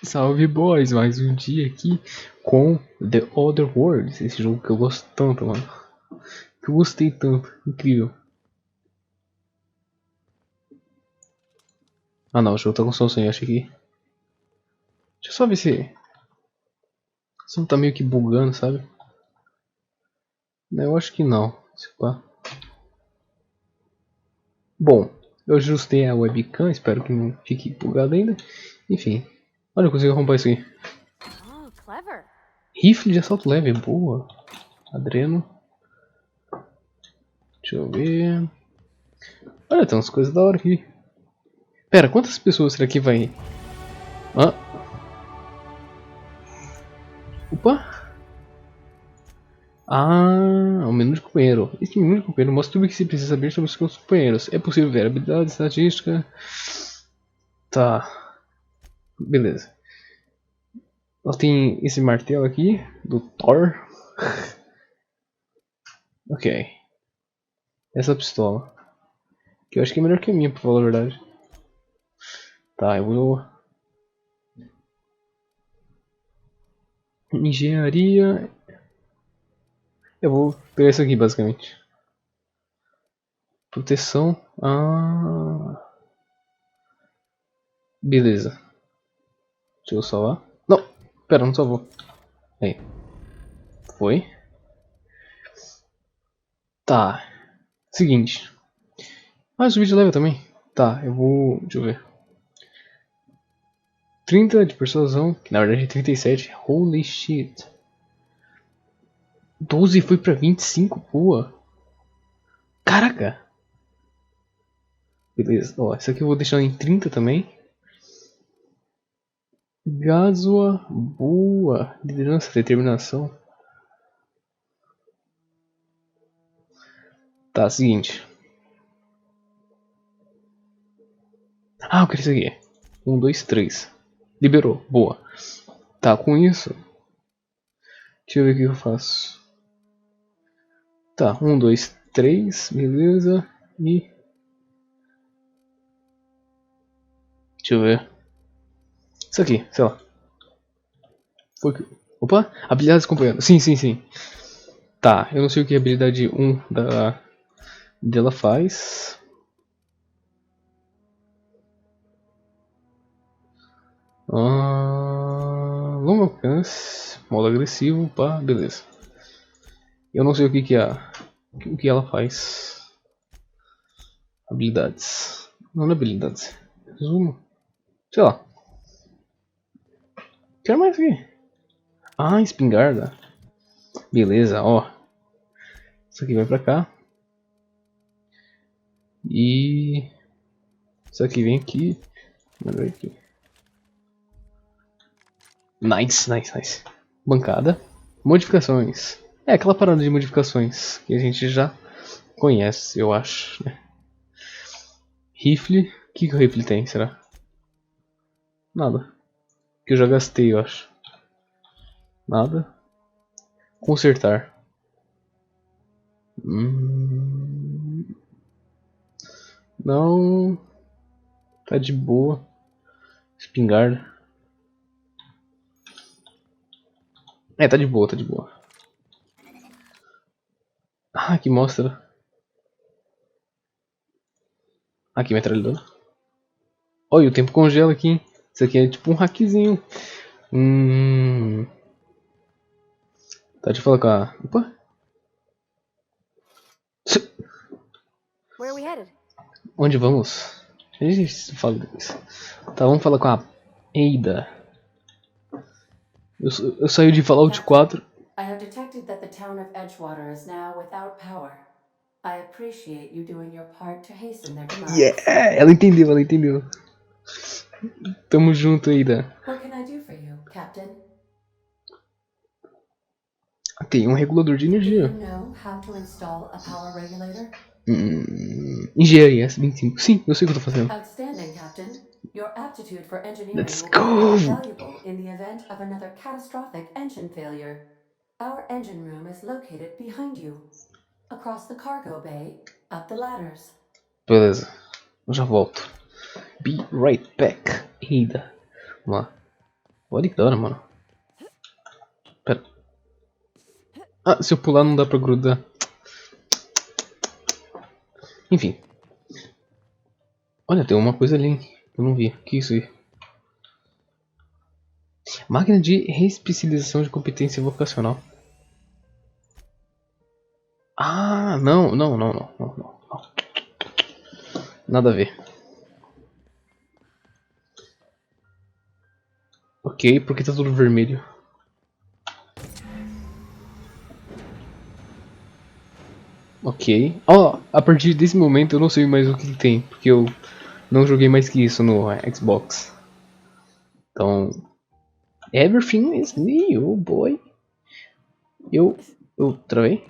Salve boys, mais um dia aqui com The Other Worlds, esse jogo que eu gosto tanto, mano. Que eu gostei tanto, incrível. Ah não, o jogo tá com som sem, acho que. Deixa eu só ver se o som tá meio que bugando, sabe? Eu acho que não. Bom, eu ajustei a webcam, espero que não fique bugado ainda. Enfim, olha, eu consigo arrombar isso aqui. Oh, clever. Rifle de assalto leve, boa. Adreno. Deixa eu ver. Olha, tem umas coisas da hora aqui. Pera, quantas pessoas será que vai? Ah, opa! Ah, o menu de companheiro. Este menu de companheiro mostra tudo o que se precisa saber sobre os seus companheiros. É possível ver habilidade, estatística. Tá, beleza. Nós tem esse martelo aqui, do Thor. Ok. Essa pistola. Que eu acho que é melhor que a minha, pra falar a verdade. Tá, eu vou. Engenharia. Eu vou pegar isso aqui, basicamente. Proteção. Ah. Beleza. Deixa eu salvar. Não! Pera, não salvou. Aí. Foi. Tá. Seguinte. Ah, subir de level também. Tá, eu vou. Deixa eu ver. 30 de persuasão, que na verdade é 37. Holy shit. 12 foi pra 25, boa. Caraca. Beleza, ó, essa aqui eu vou deixar em 30 também. Gasua, boa. Liderança, determinação. Tá, seguinte. Ah, eu quero isso aqui. 1, 2, 3. Liberou, boa. Tá, com isso. Deixa eu ver o que eu faço. Tá, 1, 2, 3, beleza. E. Deixa eu ver. Isso aqui, sei lá. Foi que. Opa! Habilidades acompanhando. Sim, sim, sim. Tá, eu não sei o que a habilidade 1 dela faz. Longo alcance, modo agressivo, pá, beleza. Eu não sei o que ela faz. Habilidades. Não é habilidades. Resumo. Sei lá. Quero mais aqui. Ah, espingarda. Beleza, ó. Isso aqui vai pra cá. E isso aqui vem aqui. Vai aqui. Nice, nice, nice. Bancada. Modificações. É aquela parada de modificações que a gente já conhece, eu acho, né? Rifle. O que o rifle tem, será? Nada. Que eu já gastei, eu acho. Nada. Consertar. Não. Tá de boa. Espingarda. É, tá de boa, tá de boa. Ah, aqui mostra. Aqui, metralhadora. Olha, o tempo congela aqui, hein? Isso aqui é tipo um hackzinho. Tá, deixa eu falar com a. Opa! Where are we headed? Onde vamos? A gente fala depois. Tá, vamos falar com a Eida. Eu saí de Fallout Captain, 4. I have detected that the town of Edgewater is now without power. I appreciate you doing your part to hasten their Yeah! demise. Ela entendeu, ela entendeu. Tamo junto, Eida. What can I do for you, Captain? Tem um regulador de Do you energia. know how to install a power regulator? Engenharia S25. Sim, eu sei o que eu tô fazendo. Outstanding, Captain. Your aptitude for engineering Let's will prove go! invaluable in the event of another catastrophic engine failure. Our engine room is located behind you. Across the cargo bay, up the ladders. Beleza, eu já volto. Be right back. Eida. Vamos lá. Olha que da hora, mano. Pera. Ah, se eu pular não dá pra grudar. Enfim. Olha, tem uma coisa ali. Eu não vi. O que é isso aí? Máquina de reespecialização de competência vocacional. Ah, não. Nada a ver. Ok, porque tá tudo vermelho. Ok. Ó, a partir desse momento eu não sei mais o que tem, porque eu não joguei mais que isso no Xbox. Então, everything is new, boy. Eu travei?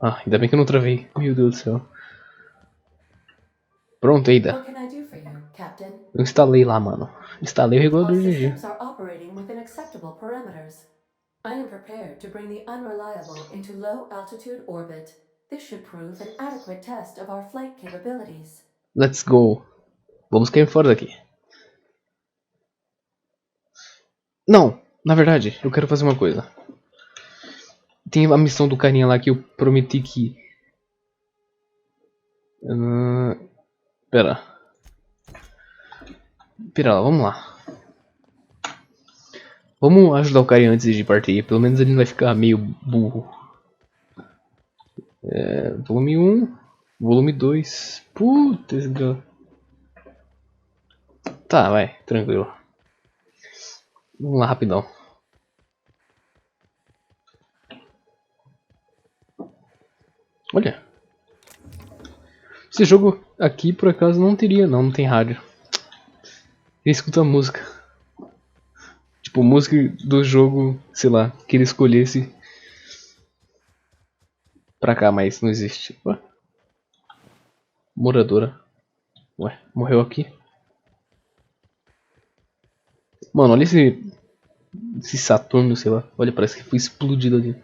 Ah, ainda bem que eu não travei. Meu Deus do céu. Pronto, Eida. What can I do for you, Captain? Eu instalei lá, mano. Instalei o Our regulador de energia. systems are operating within acceptable parameters. I am prepared to bring the unreliable into low altitude orbit. This should prove an adequate test of our flight capabilities. Let's go. Vamos cair fora daqui. Não, na verdade, eu quero fazer uma coisa. Tem a missão do carinha lá que eu prometi que... Pera. Pera lá, vamos lá. Vamos ajudar o carinha antes de partir. Pelo menos ele não vai ficar meio burro. Volume 1. Volume 2. Putz, tá, vai, tranquilo. Vamos lá, rapidão. Olha. Esse jogo aqui, por acaso, não teria, não tem rádio. Ele escuta música. Tipo, música do jogo, sei lá, que ele escolhesse pra cá, mas não existe. Ué? Moradora. Ué, morreu aqui? Mano, olha esse Saturno, sei lá. Olha, parece que foi explodido ali.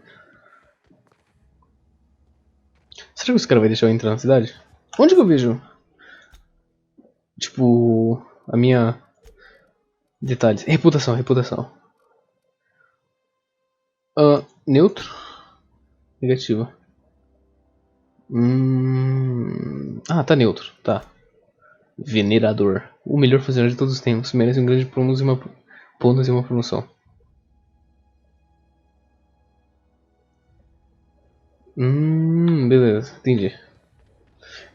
Será que os caras vão deixar eu entrar na cidade? Onde que eu vejo? Tipo, a minha... Detalhes. Reputação. Neutro? Negativa. Ah, tá neutro. Tá. Venerador. O melhor funcionário de todos os tempos. Merece um grande bônus e uma promoção. Beleza. Entendi.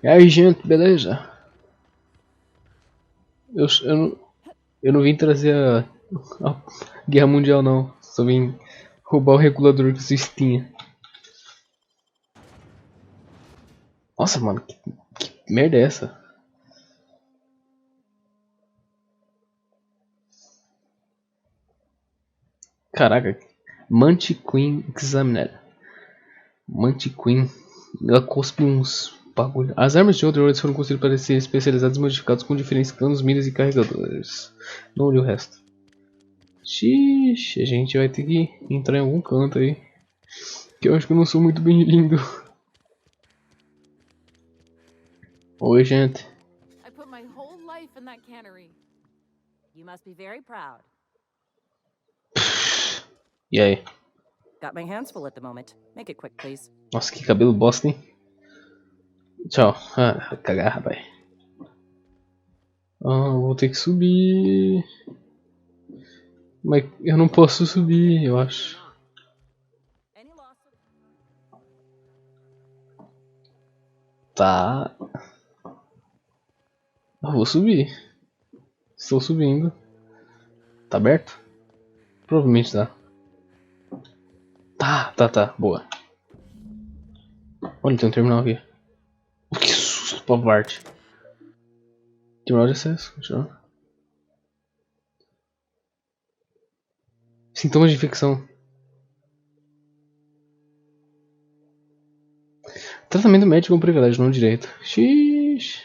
E aí, gente, beleza? Eu não vim trazer a Guerra Mundial, não. Só vim roubar o regulador que vocês tinham. Nossa, mano, que merda é essa? Caraca. Mantiqueen Examiner. Mantiqueen. Ela cospe uns bagulho. As armas de Otherworld foram construídas para ser especializadas e modificadas com diferentes canos, miras e carregadores. Não olhe o resto. Xiii, a gente vai ter que entrar em algum canto aí. Que eu acho que eu não sou muito bem-vindo. Oi, gente. I put my whole life in that cannery. You must be very proud. E aí? Got my hands full at the moment. Make it quick, please. Nossa, que cabelo bosta, hein? Tchau. Ah, cagar, rapaz. Vou ter que subir. Mas eu não posso subir, eu acho. Any loss of... Tá. Eu vou subir. Estou subindo. Tá aberto? Provavelmente tá. Tá. Boa. Olha, tem um terminal aqui. Que susto, pavarte. Terminal de acesso. Continua. Sintomas de infecção. Tratamento médico com privilégio, não direito. Xixi.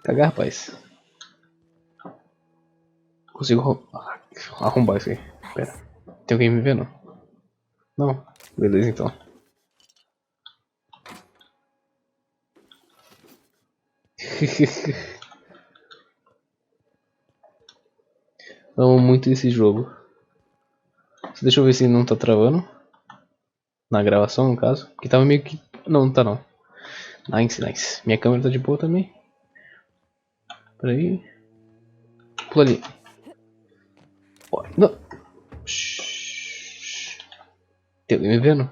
Cagar, rapaz. Consigo arrombar isso aí. Pera. Tem alguém me vendo? Não. Beleza, então. Amo muito esse jogo. Deixa eu ver se não tá travando. Na gravação, no caso. Que tava meio que... Não, não tá não. Nice, nice. Minha câmera tá de boa também. Peraí. Pula ali. Oh, não. Shhh. Tem alguém me vendo?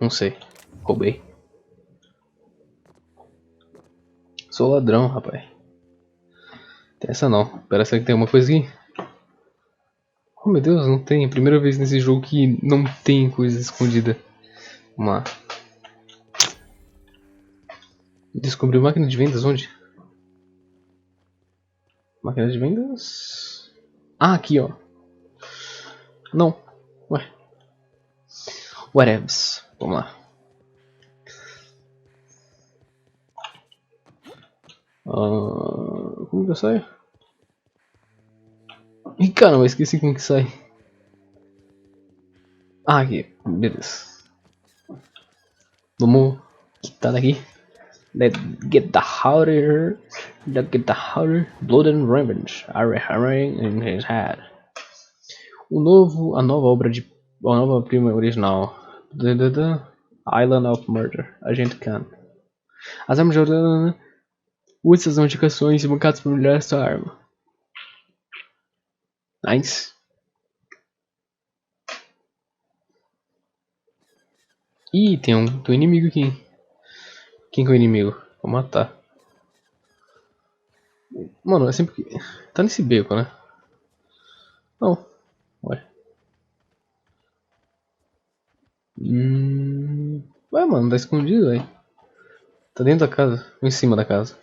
Não sei. Roubei. Sou ladrão, rapaz. Tem essa não. Pera, será que tem alguma coisa aqui? Oh meu Deus, não tem. Primeira vez nesse jogo que não tem coisa escondida. Vamos lá. Descobriu máquina de vendas onde? Máquina de vendas? Ah, aqui ó. Não. Ué. Whatevs. Vamos lá. Como que eu saio? Ih, caramba, esqueci como que sai. Ah, aqui. Beleza. Vamos quitar daqui. Let's get the harder. Let's get the harder. Blood and Revenge. Hammering in his head. A nova obra de... A nova prima original. The Island of Murder. Agente Khan. As armas de ordem... Use essas notificações e bancadas para melhorar essa arma. Nice. Ih, tem um inimigo aqui. Quem que é o inimigo? Vou matar. Mano, é sempre que... Tá nesse beco, né? Não. Ué. Ué, mano, tá escondido, velho. Tá dentro da casa. Ou em cima da casa.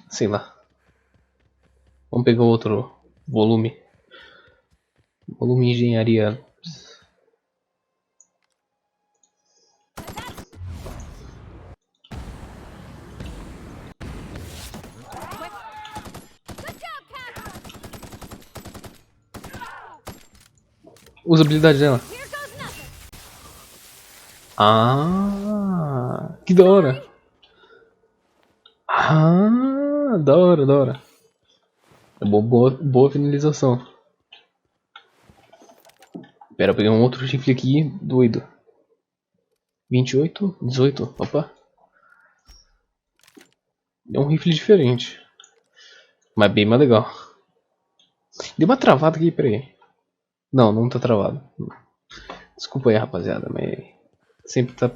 Sei lá. Vamos pegar outro volume. Volume engenharia. Usa a habilidade dela. Ah, que da hora. Ah, da hora, da hora. É boa finalização. Pera, eu peguei um outro rifle aqui, doido. 28, 18, opa. É um rifle diferente. Mas bem mais legal. Deu uma travada aqui, peraí. Não, não tá travado. Desculpa aí, rapaziada, mas sempre tá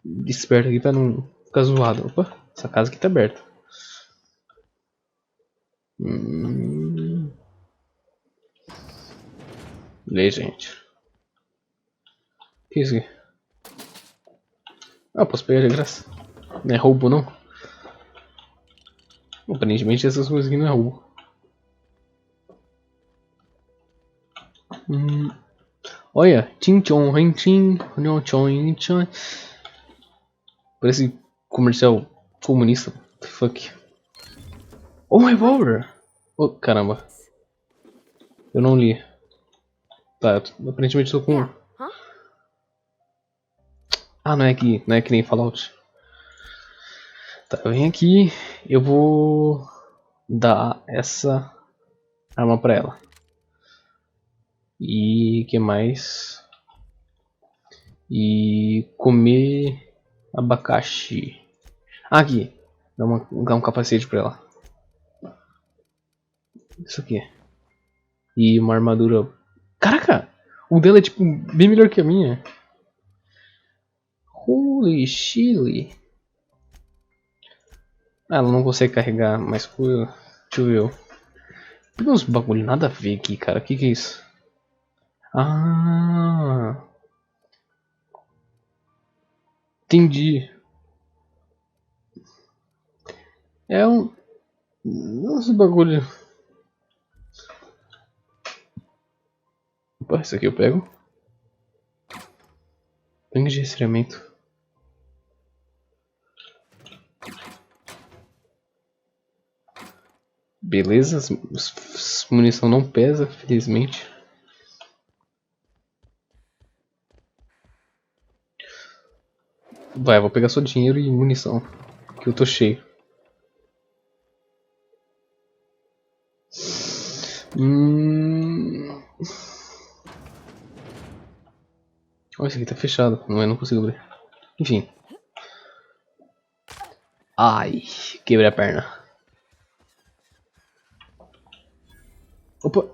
desperto aqui pra não ficar zoado. Opa, essa casa aqui tá aberta. Lê, gente. O que é isso aqui? Ah, posso pegar de graça. Não é roubo, não? Aparentemente essas coisas aqui não é roubo. Olha, Tinchon, Rentin, Nyochon, Chon. Parece comercial comunista. What the fuck? Oh, um revólver! Oh, caramba. Eu não li. Tá, aparentemente tô com... Ah, não é que nem Fallout. Tá, eu venho aqui. Eu vou dar essa arma pra ela. E que mais? E comer abacaxi. Ah, aqui. Dá um capacete pra ela. Isso aqui. E uma armadura. Caraca! O dela é tipo bem melhor que a minha. Holy chili. Ah, ela não consegue carregar mais coisa. Deixa eu ver. Tem uns bagulho nada a ver aqui, cara. O que é isso? Ah, entendi. É um... Nossa, bagulho. Opa, isso aqui eu pego. Tanque de resfriamento. Beleza, munição não pesa, felizmente. Vai, vou pegar só dinheiro e munição, que eu tô cheio. Olha, esse aqui tá fechado. Não consigo abrir. Enfim. Ai, quebrei a perna. Opa.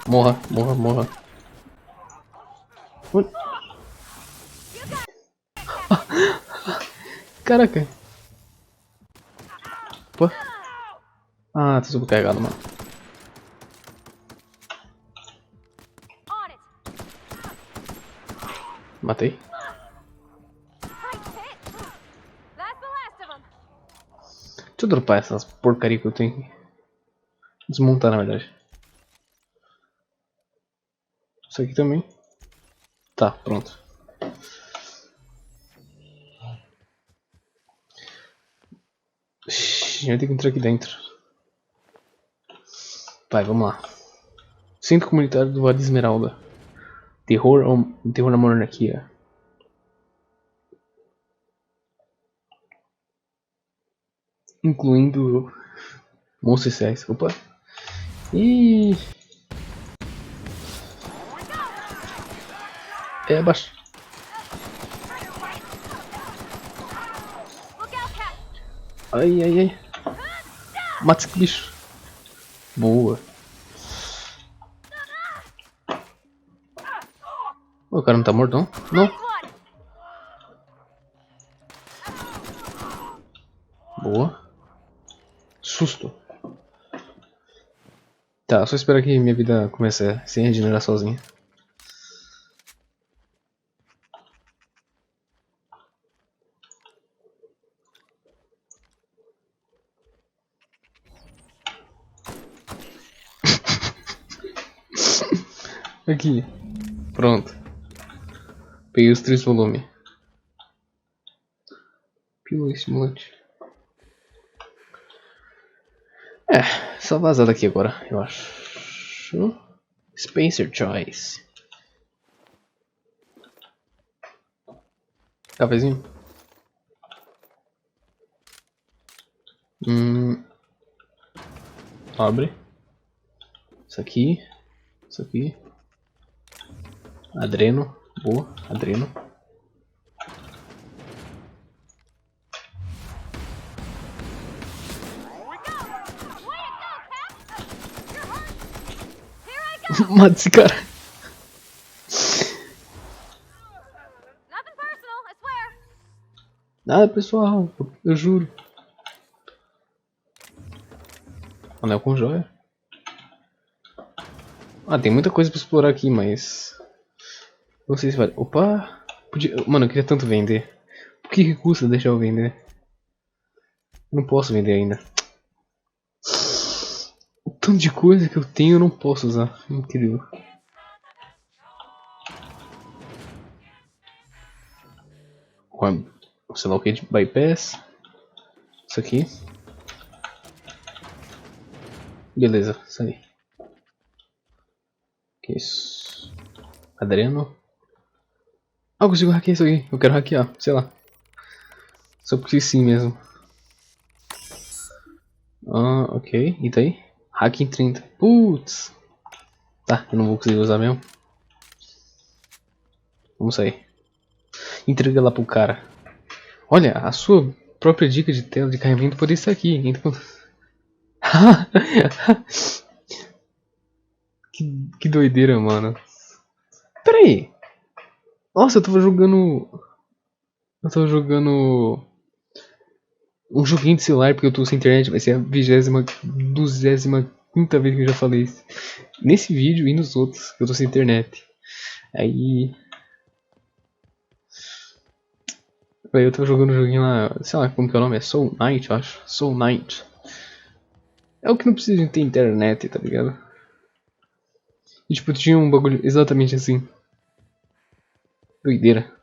Morra, morra, morra. Caraca. Opa. Ah, tá sobrecarregado, mano. Matei. Deixa eu dropar essas porcaria que eu tenho aqui. Desmontar, na verdade. Isso aqui também. Tá, pronto. Já tem que entrar aqui dentro. Vai, vamos lá. Centro Comunitário do Vale Esmeralda. Terror na monarquia. Incluindo monstros sociais. Opa. E é abaixo. Ai, ai, ai. Mata esse bicho. Boa. O cara não tá morto, não? Não. Boa. Susto. Tá, só esperar que minha vida comece a se regenerar sozinha. Aqui. Pronto. Peguei os 3 volumes. Pílula estimulante. É, só vazar daqui agora, eu acho. Spencer Choice. Cafezinho? Abre. Isso aqui. Isso aqui. Adreno. Boa. Adreno. Mata esse cara. Nada pessoal, eu juro. Anel com joia. Ah, tem muita coisa pra explorar aqui, mas... Não sei se vale... Opa! Mano, eu queria tanto vender. Por que custa deixar eu vender? Eu não posso vender ainda. O tanto de coisa que eu tenho eu não posso usar. Incrível. Sei lá o que de bypass. Isso aqui. Beleza, isso aí. Que isso? Adreno. Ah, eu consigo hackear isso aqui. Eu quero hackear, sei lá. Só porque sim mesmo. Ah, ok. E daí? Hack em 30. Putz. Tá, eu não vou conseguir usar mesmo. Vamos sair. Entrega lá pro cara. Olha, a sua própria dica de tela de carregamento poderia estar aqui. Então... que doideira, mano. Pera aí. Nossa, eu tava jogando... um joguinho de celular porque eu tô sem internet. Vai ser a 25ª vez que eu já falei isso. Nesse vídeo e nos outros que eu tô sem internet. Aí eu tava jogando um joguinho lá, sei lá como que é o nome, é Soul Knight, eu acho. Soul Knight. É o que não precisa de ter internet, tá ligado? E tipo, tinha um bagulho exatamente assim. Doideira.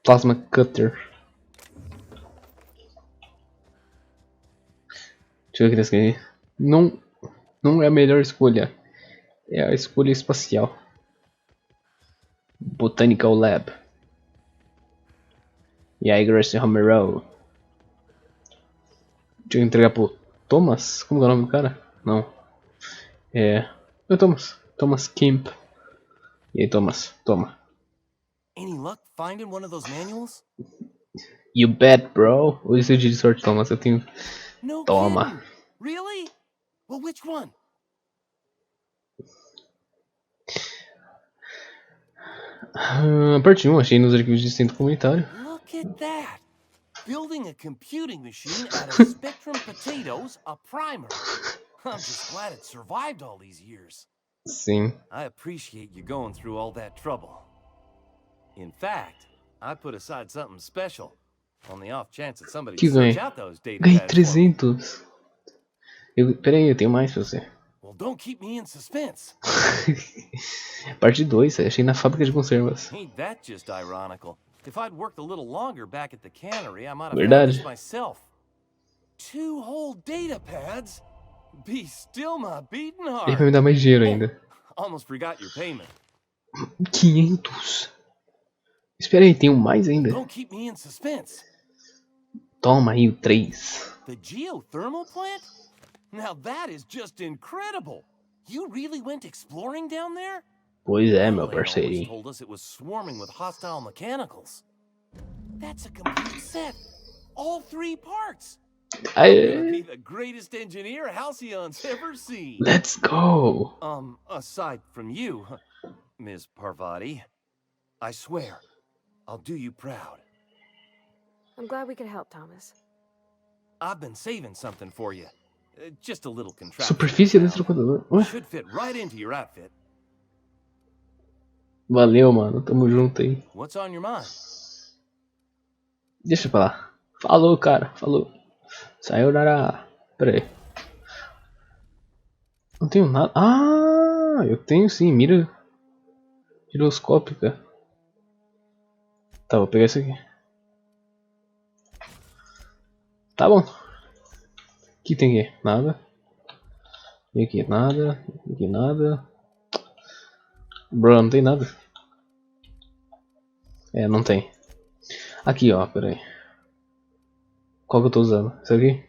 Plasma Cutter. Deixa eu ver aqui nesse aqui. Não é a melhor escolha. É a escolha espacial. Botanical Lab. E aí, Grace Romero. Deixa eu entregar pro Thomas? Como é o nome do cara? Não. É o Thomas. Thomas Kemp. E aí, Thomas? Toma. Any luck finding one of those manuals? You bet, bro. Hoje é seu dia de sorte, Thomas. Eu tenho... No Toma. kidding. Really? Well, which one? Parte 1, achei nos arquivos de centro comunitário. Look at that. Building a computing machine out of Spectrum potatoes, a primer. I'm just glad it survived all these years. Sim. I appreciate you going through all that trouble. In fact, I put aside something special on the off chance that somebody Que search ganhei? out those data Ganhei pads for me. 300. Pera aí, eu tenho mais pra você. Well, don't keep me in suspense. Parte 2, achei na fábrica de conservas. Ain't that just ironical? If I'd worked a little longer back at the cannery, I might have found Verdade. this myself. 2 whole data pads? Be still my beating Ele vai heart. me dar mais dinheiro ainda. Almost forgot your payment. 500. Espera aí, tem um mais ainda. Don't keep me in suspense. Toma aí o 3. The geothermal plant? Now that is just incredible. You really went exploring down there? Pois é, meu Alan always parceirinho. told us it was swarming with hostile mechanicals. That's a complete set. All 3 parts. You're gonna be Aê, the greatest engineer Halcyon's ever seen. let's go. Aside from you, Ms. Parvati, I swear, I'll do you proud. I'm glad we could help, Thomas. I've been saving something for you. Just a little contraption. Superfície eletrocutador. Ué, Should fit right into your outfit. valeu, mano. Tamo junto aí. What's on your mind? Deixa pra lá. Falou, cara. Falou. Sayonara. Pera aí. Não tenho nada. Ah, eu tenho sim. Mira giroscópica. Tá, vou pegar isso aqui. Tá bom. O que tem aqui? Nada. E aqui nada. Aqui nada. Bro, não tem nada. É, não tem. Aqui, ó. Pera aí. Qual que eu tô usando? Isso aqui?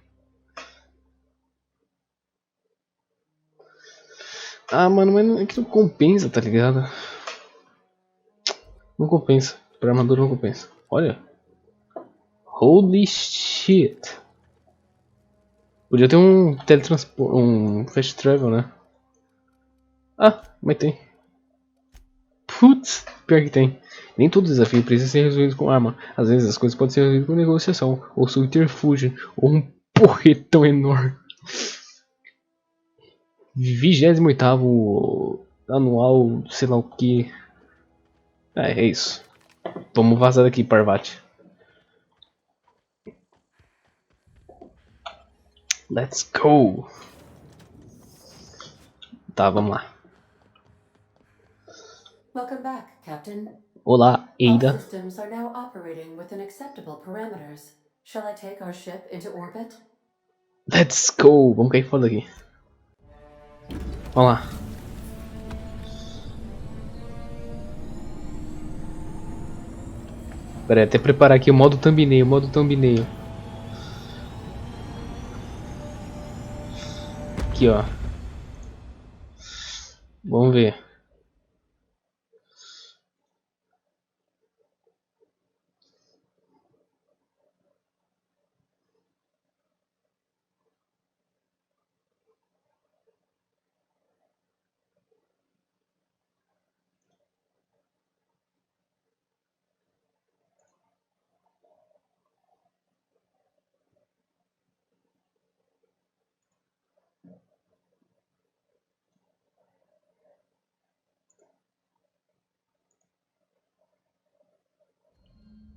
Ah, mano, mas é que não compensa, tá ligado? Não compensa. Pra armadura não compensa. Olha. Holy shit. Podia ter um teletransporte. Um fast travel, né? Ah, mas tem. Putz, pior que tem. Nem todo desafio precisa ser resolvido com arma. Às vezes as coisas podem ser resolvidas com negociação, ou subterfúgio, ou um porretão enorme. 28º anual, sei lá o que. É isso. Vamos vazar daqui, Parvati. Let's go. Tá, vamos lá. Welcome back, Captain. Olá, All Ada. systems are now operating within acceptable parameters. Shall I take our ship into orbit? Let's go. Vamos cair fora daqui. Vamos lá. Pera aí, até preparar aqui o modo thumbnail, Aqui, ó. Vamos ver.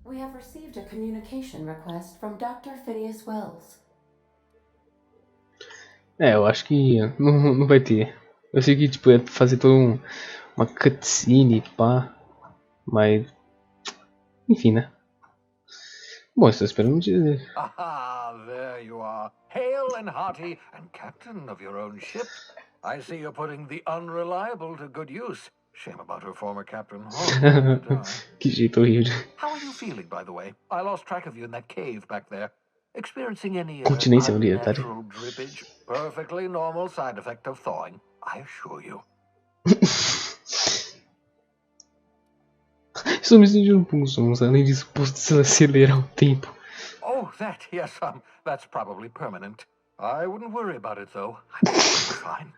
We have received a communication request from Dr. Phineas Wells. É, eu acho que não vai ter. Eu sei que tipo, ia fazer toda uma cutscene, pá. Mas. Enfim, né? Bom, estou esperando dizer. Ah, there you are, hale and hearty, and captain of your own ship. I see you're putting the unreliable to good use. Shame about her former captain. Horrible to die. Que jeito horrível. How are you feeling, by the way? I lost track of you in that cave back there. Experiencing any Continência urinetária. unnatural drippage? Perfectly normal side effect of thawing, I assure you. Estou me sentindo um pouco sonso, além disso, posso acelerar o tempo. Oh, that, yes, that's probably permanent. I wouldn't worry about it, though. I'm sure you're fine.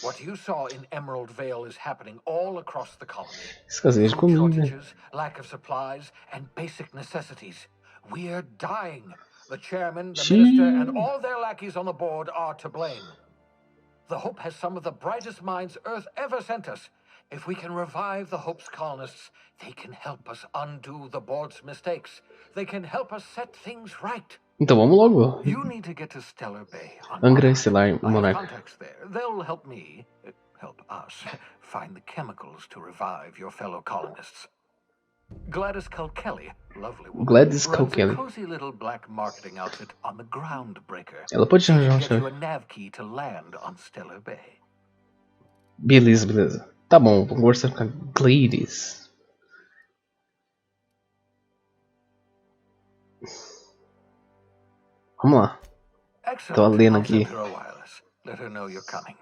What you saw in Emerald Vale is happening all across the colony. Escassez de Food comida. shortages, lack of supplies, and basic necessities. We're dying. The chairman, the minister, and all their lackeys on the board are to blame. The Hope has some of the brightest minds Earth ever sent us. If we can revive the Hope's colonists, they can help us undo the board's mistakes. They can help us set things right. Então vamos logo. You need to get to Stellar Bay. Angra, Estelar, I have Monarca. contacts there. They'll help me, help us, find the chemicals to revive your fellow colonists. Gladys Culkelly, lovely woman, Gladys runs Culkelly. a cozy little black marketing outfit on the Groundbreaker. Ela pode She arranjar can uma get you chave. a nav key to land on Stellar Bay. Beleza, beleza. Tá bom, vou conversar com a Gladys. Vamos lá. Excellent. lendo I'll aqui. send her a wireless. Let her know you're coming.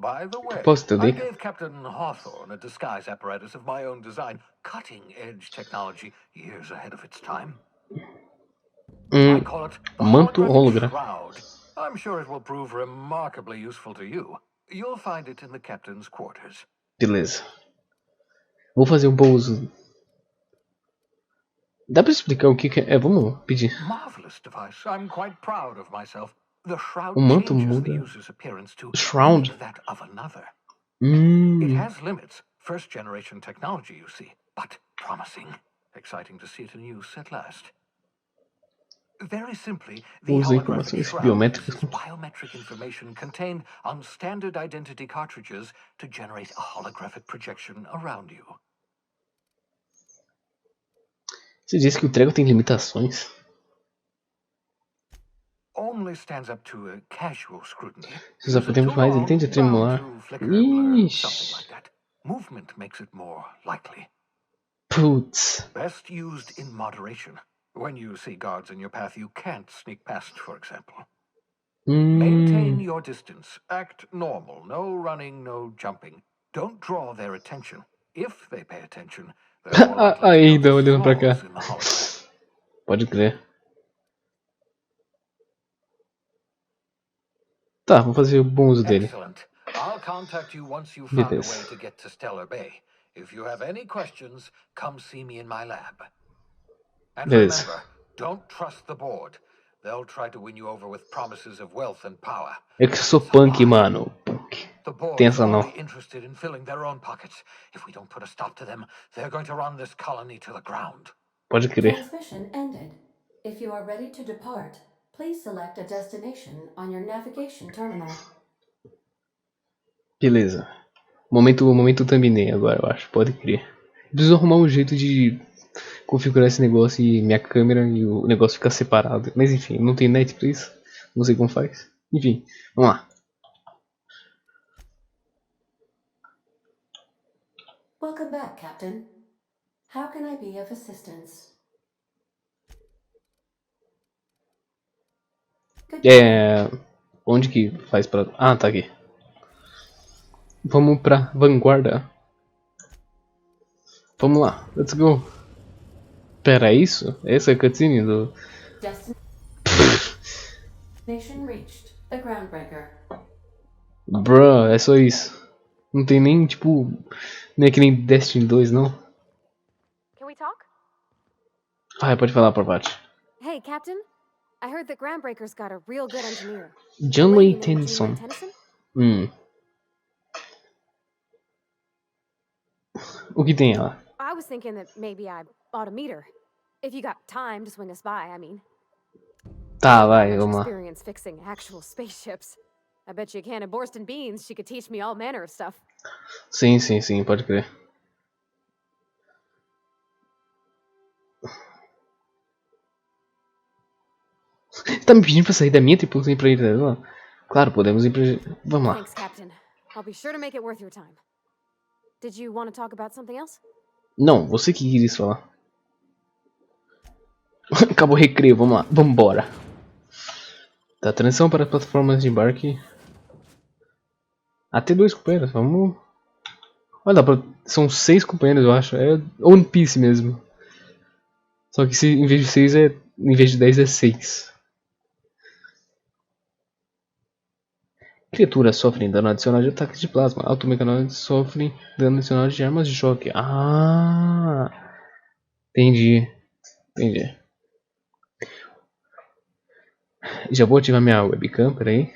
By the way, Posso te I ler? gave Captain Hawthorne a disguise apparatus of my own design, cutting-edge technology, years ahead of its time. I call it the manto holographic hologram. shroud. I'm sure it will prove remarkably useful to you. You'll find it in the captain's quarters. Beleza. Vou fazer um pouso. Dá pra explicar o que é? Vamos pedir. Marvelous device. I'm quite proud of myself. The shroud O manto changes the muda. user's appearance to Shroud? mimic that of another. It Hum. has limits. First generation technology, you see, but promising. Exciting to see it in use at last. Very simply, the Usa holographic informações shroud biométricas. uses biometric information contained on standard identity cartridges to generate a holographic projection around you. Você disse que o Trego tem limitações? Only stands up to a casual scrutiny. Se usar por tempo demais, ele tende a tremular. Something like Ixi. that. Movement makes it more likely. Putz. Best used in moderation. When you see guards in your path you can't sneak past, for example. Maintain your distance. Act normal. No running, no jumping. Don't draw their attention. If they pay attention, they're more likely to Ainda notice olhando pra cá. flaws in the hologram. Pode crer. Tá, vou fazer o bom uso dele. Excellent. I'll contact you once you've found a Beleza. way to get to Stellar Bay. If you have any questions, come see me in my lab. And Beleza. remember, don't trust the board. They'll try to win you over with promises of wealth and power. É que eu sou punk, mano. Punk. The board Tem is essa não. only interested in filling their own pockets. If we don't put a stop to them, they're going to run this colony to the ground. Pode crer. Transmission ended. If you are ready to depart, please select a destination on your navigation terminal. Beleza. Momento thumbnail agora, eu acho. Pode crer. Preciso arrumar um jeito de configurar esse negócio e minha câmera e o negócio ficar separado. Mas enfim, não tem net pra isso. Não sei como faz. Enfim, vamos lá. Welcome back, Captain. How can I be of assistance? Good Onde que faz pra... Ah, tá aqui. Vamos pra vanguarda. Vamos lá, let's go. Pera, é isso? Essa é a cutscene do... Destination reached. The Groundbreaker. Bruh, é só isso. Não tem nem, tipo... Nem que nem Destiny 2, não. Can we talk? Vai, pode falar, Parvati. Hey, Captain. I heard that Groundbreaker's got a real good engineer. John Lady Lee named Jean Tennyson. Tennyson? O que tem ela? I was thinking that maybe I ought to meet her. If you got time to swing us by, I mean. Tá, I've vai, got much vamos lá. experience fixing actual spaceships. I bet you a can of Borston beans she could teach me all manner of stuff. Sim, pode crer. Você tá me pedindo pra sair da minha tripulação e pra ir dela? Claro, podemos ir pra... Vamos lá. Thanks, Captain. I'll be sure to make it worth your time. Did you want to talk about something else? Não, você que quis falar. Acabou o recreio, vamos lá, vambora. Tá, transição para plataformas de embarque. Até 2 companheiros, vamos. Olha, são 6 companheiros, eu acho. É One Piece mesmo. Só que se em vez de 6 é. Em vez de 10 é 6. Criaturas sofrem dano adicional de ataques de plasma. Automecanoides sofrem dano adicional de armas de choque. Ah! Entendi. Entendi. Já vou ativar minha webcam, peraí.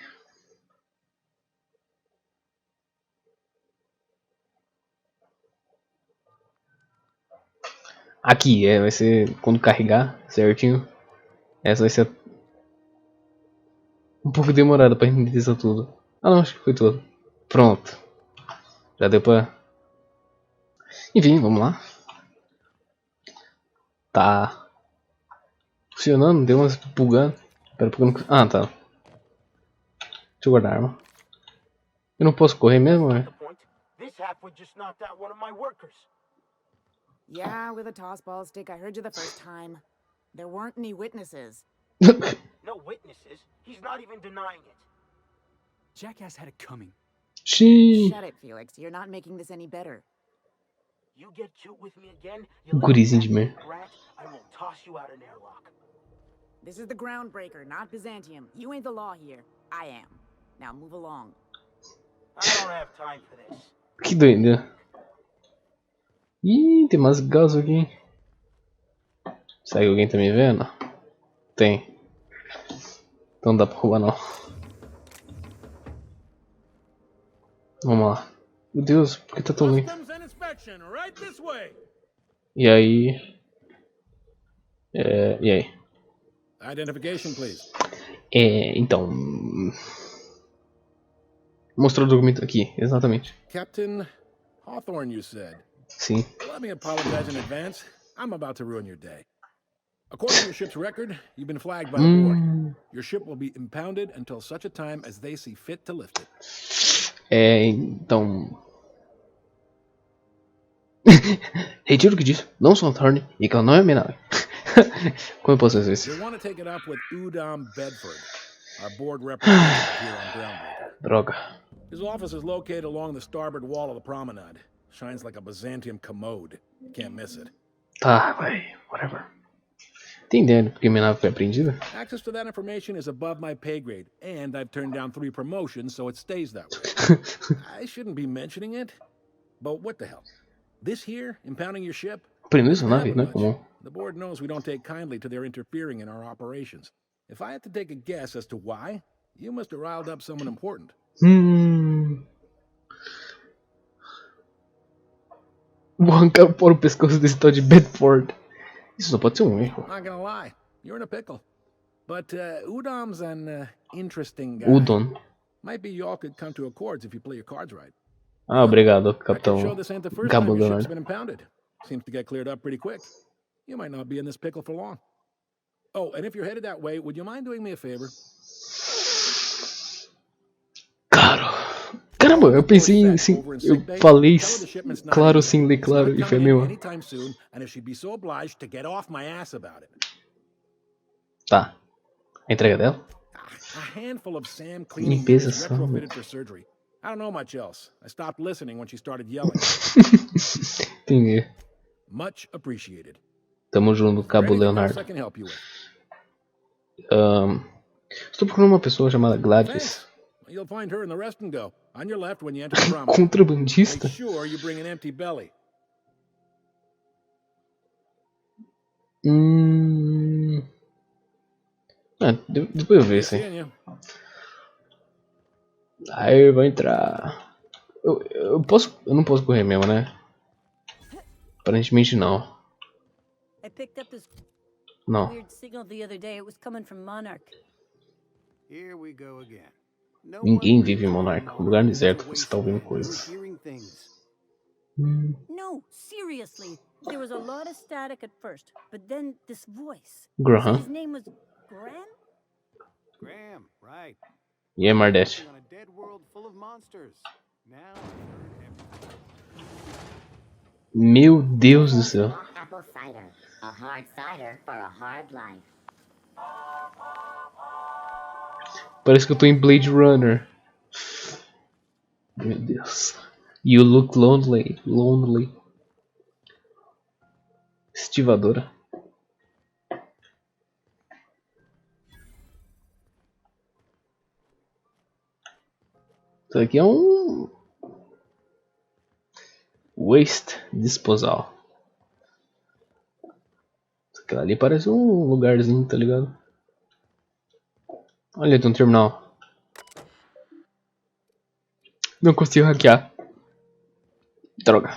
Aqui, vai ser quando carregar certinho. Essa vai ser um pouco demorada pra renderizar tudo. Ah não, acho que foi tudo. Pronto. Já deu pra... Enfim, vamos lá. Tá funcionando, deu umas bugando. Pera, porque eu não... Ah, tá. Deixa eu guardar a arma. Eu não posso correr mesmo, né? Yeah, with a toss ball stick. I heard you the first time. There weren't any witnesses. No witnesses. He's not even denying it. Jackass had it coming. Shut it, Felix. You're not making this any better. You get cute with me again, you little Gurizinho de merda. rat, I will toss you out an airlock. This is the groundbreaker, not Byzantium. You ain't the law here. I am. Now move along. I don't have time for this. Que doideira. Ih, tem mais gás aqui. Será que alguém tá me vendo? Tem. Então não dá pra roubar não. Vamos lá. Meu Deus, por que tá tão lento? E aí? E aí? Identification, please. Então... Mostrar o documento aqui, exatamente. Captain Hawthorne, you said. Sim. Let me apologize in advance. I'm about to ruin your day. According to your ship's record, you've been flagged by the board. Your ship will be impounded until such a time as they see fit to lift it. Então... Retiro o que disse. Não sou Hawthorne e que ela não é minha nave. Como eu posso fazer isso? You want to take it up with Udom Bedford, our board representative here on Groundbreaker. Droga. His office is located along the starboard wall of the promenade. Shines like a Byzantium commode. You can't miss it. Tá, vai. Whatever. Entendendo porque minha nave foi apreendida? Access to that information is above my pay grade, and I've turned down 3 promotions, so it stays that way. I shouldn't be mentioning it, but what the hell? This here, impounding your ship? Aprendeu sua nave, não é comum. The board knows we don't take kindly to their interfering in our operations. If I had to take a guess as to why, you must have riled up someone important. Vou arrancar por o pescoço desse tal de Bedford. Isso só pode ser um erro. Not gonna lie, you're in a pickle. But Udom's an interesting guy. Udon. Might be y'all could come to accords if you play your cards right. Ah, obrigado, Capitão I can show this ain't the first Cabo time your Leonardo. ship's been impounded. Seems to get cleared up pretty quick. You might not be in this pickle for long. Oh, and if you're headed that way, would you mind doing me a favor? Caramba, eu pensei em sim, eu falei claro sim, ler claro e foi meio. Anytime soon, and if she'd be so obliged to get off my ass about it. Tá. A entrega dela? A handful of Sam cleaning Limpeza units só. retrofitted for surgery. I don't know much else. I stopped listening when she started yelling. Entendi. Much appreciated. Tamo junto, Cabo Leonardo. I can help you with. Estou procurando uma pessoa chamada Gladys. Thanks. You'll find her in the rest and go. On your left when you enter the promenade. Contrabandista? Make sure you bring an empty belly. Depois eu vejo, sim. Aí eu vou entrar. Eu não posso correr mesmo, né? Aparentemente não. I picked up this Não. weird signal the other day. It was coming from Monarch. Here we go again. Ninguém vive em Monarca. Um lugar deserto que você tá ouvindo coisas. No, seriously. There was a lot of static at first, but then this voice. Graham. His name was Graham? Graham, right. E aí, Mardete? On a dead world full of monsters. Now I've heard everything. Meu Deus do céu. Apple cider. A hard cider for a hard life. Parece que eu tô em Blade Runner. Meu Deus. You look lonely. Lonely. Estivadora. Isso aqui é um waste disposal. Aquilo ali parece um lugarzinho, tá ligado? Olha, tem um terminal. Não consigo hackear. Droga.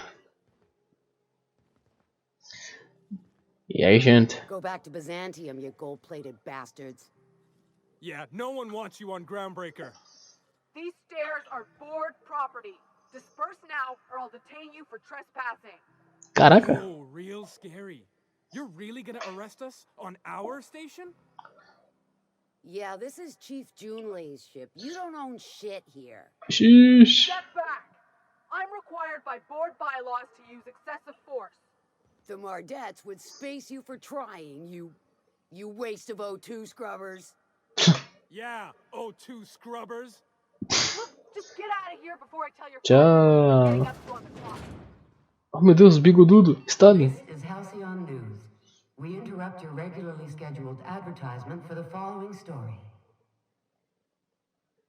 E aí, gente? Go back to Byzantium, you gold-plated bastards. Yeah, no one wants you on Groundbreaker. These stairs are board property. Disperse now, or I'll detain you for trespassing. Caraca. Oh, real scary. You're really gonna arrest us on our station? Yeah, this is Chief Junlei's ship. You don't own shit here. Sheesh. Step back. I'm required by board bylaws to use excessive force. The Mardettes would space you for trying, you waste of O2 scrubbers. Yeah, O2 scrubbers. Look, just get out of here before I tell your Tchau. Oh meu Deus, bigodudo. Stalin. This is Halcyon News. We interrupt your regularly scheduled advertisement for the following story.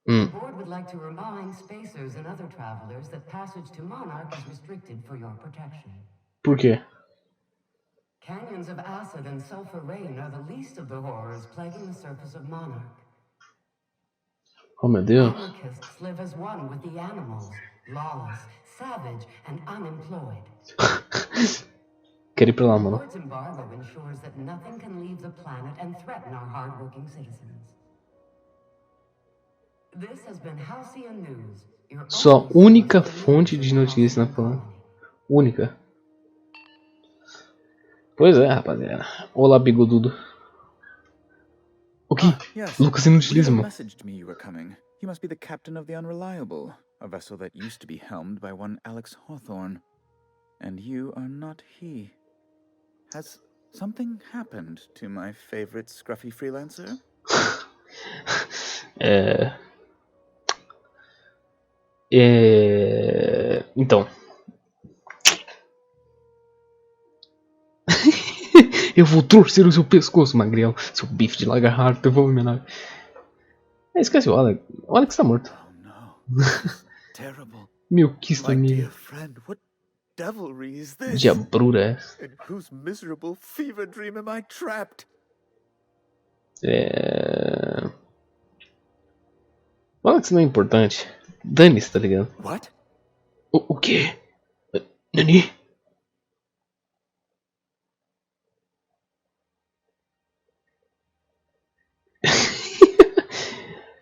The board would like to remind spacers and other travelers that passage to Monarch is restricted for your protection. Por quê? Canyons of acid and sulfur rain are the least of the horrors plaguing the surface of Monarch. Oh meu Deus. Anarchists live as one with the animals, lawless, savage, and unemployed. Quero ir pra lá, The mano. board's embargo ensures that nothing can leave the planet and threaten our hardworking citizens. This has been Halcyon News. Sua única fonte de notícias na plana. Única. Pois é, rapaziada. Olá, bigodudo. O que? Yes. Lucas inutilismo. You messaged me you were coming. You must be the captain of the Unreliable, a vessel that used to be helmed by one Alex Hawthorne. And you are not he. Has something happened to my favorite scruffy freelancer? Então. Eu vou torcer o seu pescoço, magrelo. Seu bife de lagarto, devolve minha nave. Esquece o Alex. O Alex tá morto. Meu, que família. Devilry is this? Diabrura é essa? In whose miserable fever dream am I trapped? O Alex não é importante. Dane-se, tá ligado? What? O quê? Nani?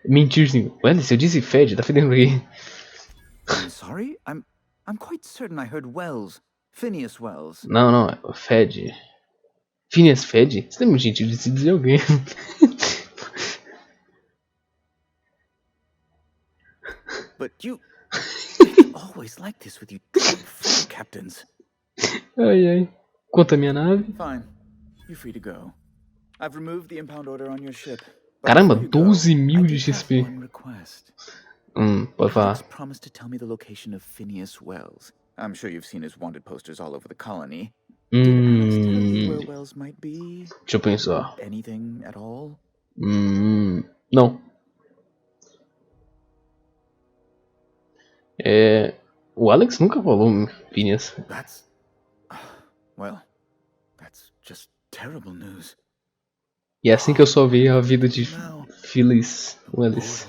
Mentirzinho. Ué, se eu disse Fed, tá fedendo aí. I'm sorry? I'm quite certain I heard Wells. Phineas Wells. Não, não, é Fed. Phineas Fed? Você tem muito gentil de se dizer alguém. But it's always like this with you flight captains. Ai, ai. Quanto a minha nave? Fine. You're free to go. I've removed the impound order on your ship. Caramba, 12.000 de XP. Pode falar. Promise to tell me the location of Phineas Wells. I'm sure you've seen his wanted posters all over the colony. Did Alex tell you where Wells might be? Deixa eu pensar. Anything at all? Não. O Alex nunca falou Phineas. Well, that's just terrible news. E é assim que eu só vi a vida de Phyllis Willis.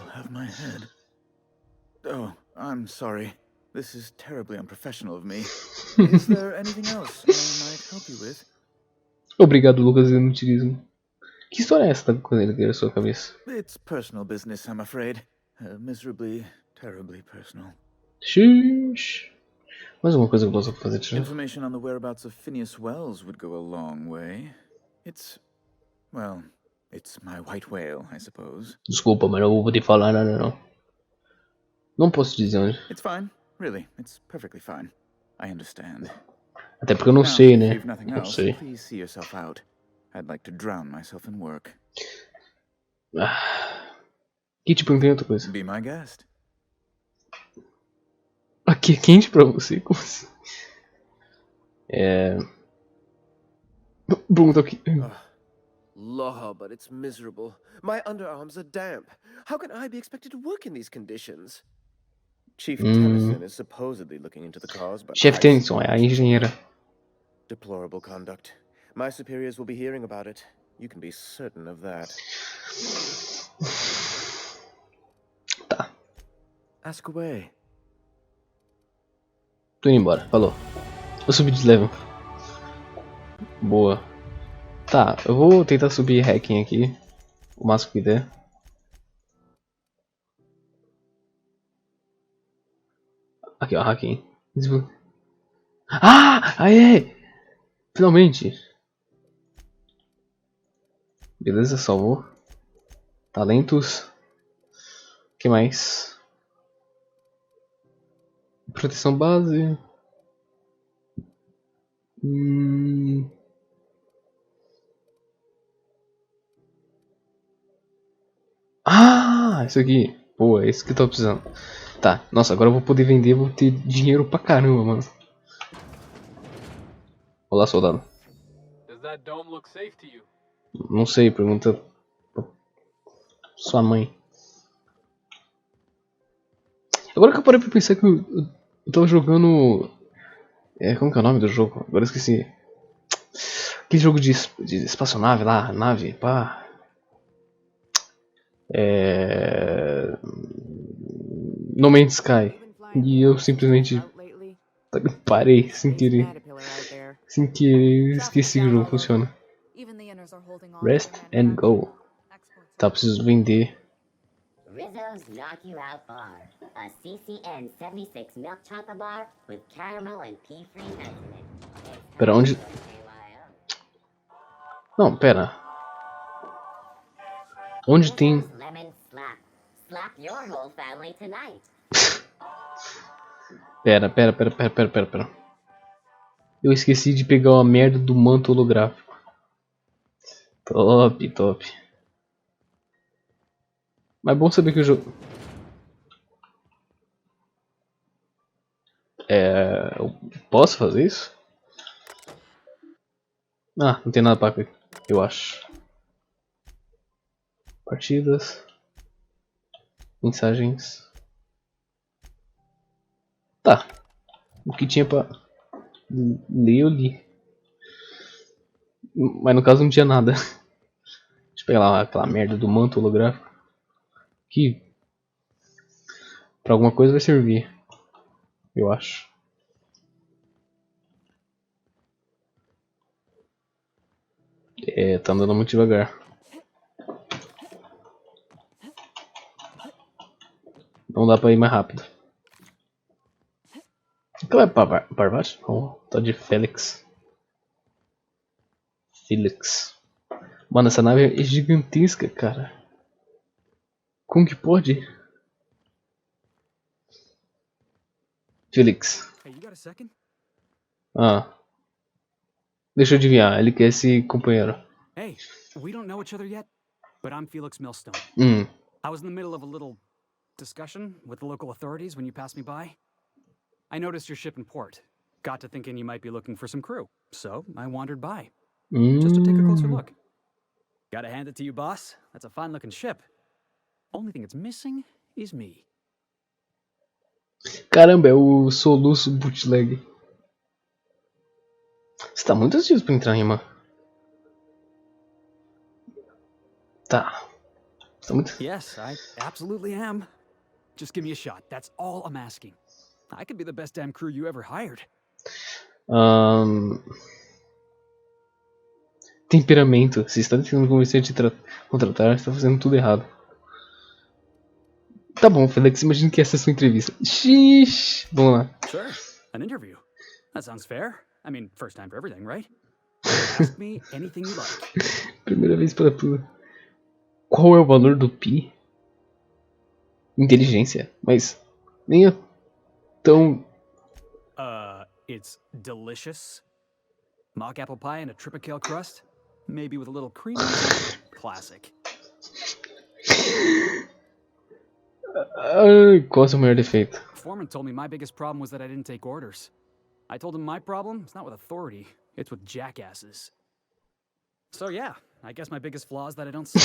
Oh, I'm sorry. This is terribly unprofessional of me. Is there anything else I might help you with? Obrigado, Lucas, inutilismo. Que história é essa com ele na sua cabeça? It's personal business, I'm afraid. Miserably, terribly personal. Xuxa. Mais alguma coisa que eu posso fazer? Information on the whereabouts of Phineas Wells would go a long way. Well, it's my white whale, I suppose. Desculpa, mas não vou te falar nada não. Não posso dizer onde. It's fine. Really, it's perfectly fine. I understand. Até porque eu não Now, sei, if né? you've nothing Não else, sei. please see yourself out. I'd like to drown myself in work. Que tipo, não tem outra coisa. Be my guest. Aqui é quente pra você? Como assim? Bruno tá aqui. Law, but it's miserable. My underarms are damp. How can I be expected to work in these conditions? Chief Tennyson is supposedly looking into the cause, but Chefe Tennyson é a engenheira. Deplorable conduct. My superiors will be hearing about it. You can be certain of that. Tá. Ask away. Tô indo embora. Falou. Eu subi de level. Boa. Tá, eu vou tentar subir hacking aqui. O máximo que der. Aqui, ó, hacking. Ah! Aê! Finalmente! Beleza, salvou. Talentos. O que mais? Proteção base. Ah, isso aqui. Pô, é isso que eu tô precisando. Tá, nossa, agora eu vou poder vender, vou ter dinheiro pra caramba, mano. Olá, soldado. Does that dome look safe to you? Não sei, pergunta pra sua mãe. Agora que eu parei pra pensar que eu tava jogando... como que é o nome do jogo? Agora eu esqueci. Aquele jogo de espaçonave lá, nave, pá. No Man's Sky. E eu simplesmente parei sem querer. Sem querer, esqueci que o jogo funciona. Rest and go. Tá, preciso vender. Rizzo's Knock You Out Bar. A CCN 76 milk chocolate bar with caramel and pea-free nuts in it. Pera, onde... Não, pera. Onde tem... Lemon slap. Slap your whole family tonight. Pera. Eu esqueci de pegar uma merda do manto holográfico. Top. Mas é bom saber que o jogo... Eu posso fazer isso? Ah, não tem nada pra cá, eu acho. Partidas. Mensagens. Tá. O que tinha pra ler, eu li. Mas no caso não tinha nada. Deixa eu pegar lá aquela merda do manto holográfico. Que pra alguma coisa vai servir. Eu acho. Tá andando muito devagar. Não dá pra ir mais rápido. Aquela é para baixo? Oh, tá de Felix. Mano, essa nave é gigantesca, cara. Como que pode? Felix. Ah. Deixa eu adivinhar, ele quer esse companheiro. Hey, we don't know each other yet, but I'm Felix Millstone. I was in the middle of a little discussion with the local authorities when you passed me by. I noticed your ship in port. Got to thinking you might be looking for some crew, so I wandered by. Just to take a closer look. Gotta hand it to you, boss. That's a fine-looking ship. Only thing it's missing is me. Caramba, é o soluço bootleg. Você tá muito ansioso pra entrar, irmã. Tá. Você tá muito... Yes, I absolutely am. Just give me a shot. That's all I'm asking. I could be the best damn crew you ever hired. Temperamento. Se está tentando convencer de contratar, está fazendo tudo errado. Tá bom, Felix, imagino que essa é a sua entrevista. Xiii. Vamos lá. Sure, an interview. That sounds fair. I mean, first time for everything, right? Ask me anything you like. Primeira vez para tudo. Qual é o valor do Pi? Inteligência. Mas Nem é tão... It's delicious. Mock apple pie and a tripicale crust, maybe with a little cream. Classic. Qual é o seu maior defeito? Foreman told me my biggest problem was that I didn't take orders. I told him my problem is not with authority, it's with jackasses. So yeah, I guess my biggest flaw is that I don't see.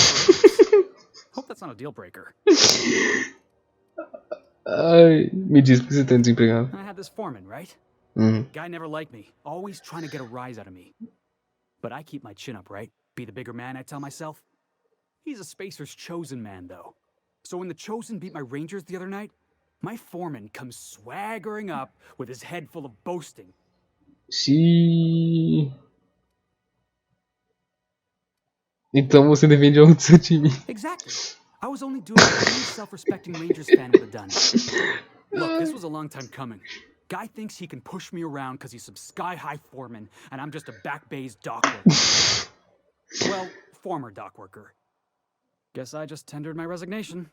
Hope that's not a deal breaker. Ai, me diz que você tá desempregado. I had this foreman, right? Uhum. Guy never liked me, always trying to get a rise out of me. But I keep my chin up, right? Be the bigger man, I tell myself. He's a Spacer's chosen man, though. So when the Chosen beat my Rangers the other night, my foreman comes swaggering up with his head full of boasting. Xiii. Então você defende a outro seu time. Exactly. I was only doing what any self-respecting Rangers fan would have done. Look, this was a long time coming. Guy thinks he can push me around because he's some sky-high foreman, and I'm just a back bay's dock worker. Well, former dock worker. Guess I just tendered my resignation.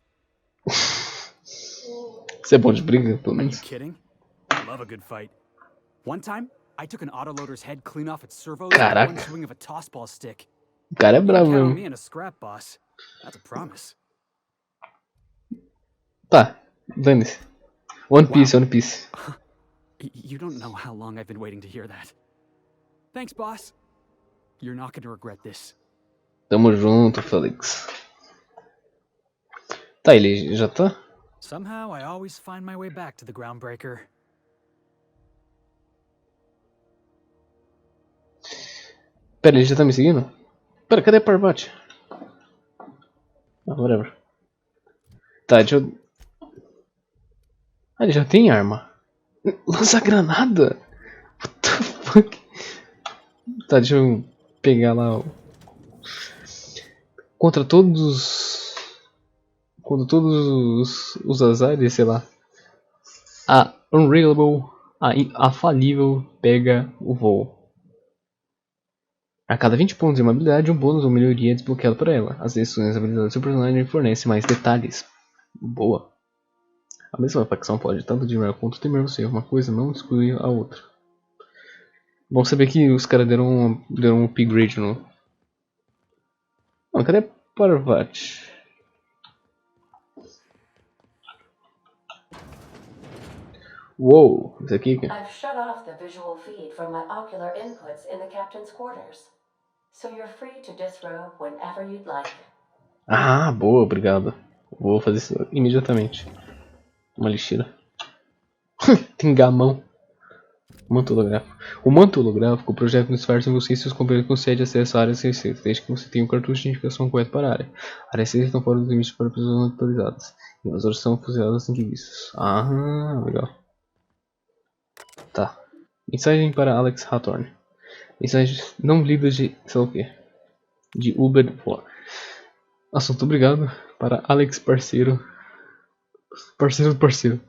Você é bom de briga, pelo Are you menos. kidding? I love a good fight. One time, I took an autoloader's head clean off its servos Caraca. with one swing of a tossball stick. O cara é You can bravo count on mesmo. me in a scrap, boss. That's a promise. Tá, dane-se. One Piece, One Piece. You don't know how long I've been waiting to hear that. Thanks, boss. You're not going to regret this. Tamo junto, Felix. Tá, ele já tá? Somehow, I always find my way back to the Groundbreaker. Pera, ele já tá me seguindo? Pera, cadê a Parvati? Ah, whatever. Tá, deixa eu... Ah, ele já tem arma. Lança granada? What the fuck? Tá, deixa eu pegar lá o... Contra todos os azares, sei lá. A Unreliable, a falível pega o voo. A cada 20 pontos de uma habilidade, um bônus ou melhoria é desbloqueado para ela. As decisões e habilidades do seu personagem fornecem mais detalhes. Boa. A mesma facção pode tanto admirar quanto temer você. Uma coisa não exclui a outra. Bom saber que os caras deram um upgrade no... Não, cadê Parvati? Uou, isso aqui... I've shut off the visual feed from my ocular inputs in the captain's quarters. So you're free to disrobe whenever you'd like. Ah, boa, obrigado. Vou fazer isso imediatamente. Uma lixeira. Tem gamão. Manto holográfico. O manto holográfico projeta um disfarce em você e seus companheiros concede acesso à área 600, desde que você tenha um cartucho de identificação correto para a área. Áreas 6 estão fora dos limites para pessoas não autorizadas. E as outras são fuziladas assim que vistas. Ah, legal. Tá. Mensagem para Alex Hawthorne. Mensagem não lida de... sei lá o que. De Uber. Assunto obrigado para Alex Parceiro. Parceiro do parceiro.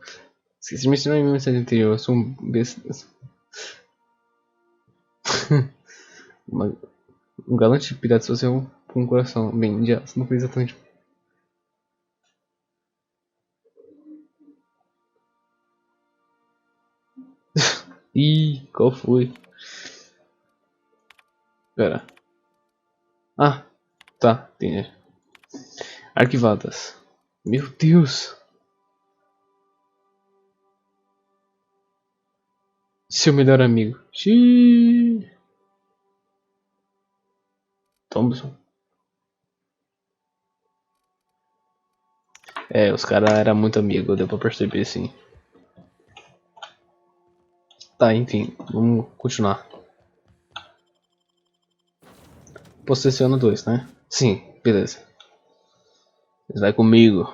Esqueci de mencionar em minha mensagem anterior. Eu sou um besta. Um galante pirata social com um coração bem de aço. Não foi exatamente. Ih, qual foi? Pera. Ah, tá, entendi. Arquivadas. Meu Deus. Seu melhor amigo. Xiii. Thompson. É, os caras eram muito amigos, deu pra perceber sim. Tá, enfim, vamos continuar. Possessiona 2, né? Sim, beleza. Você vai comigo.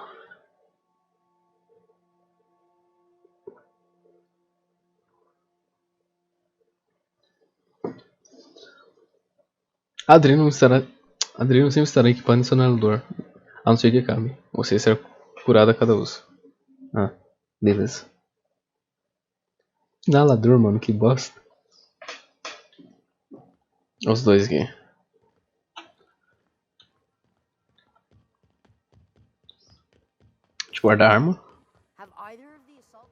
Adriano sempre estará equipado em seu inalador, a não ser que acabe. Você será curado a cada uso. Ah, beleza. Inalador, mano, que bosta. Os dois aqui. Deixa eu guardar a arma. Have either of the assault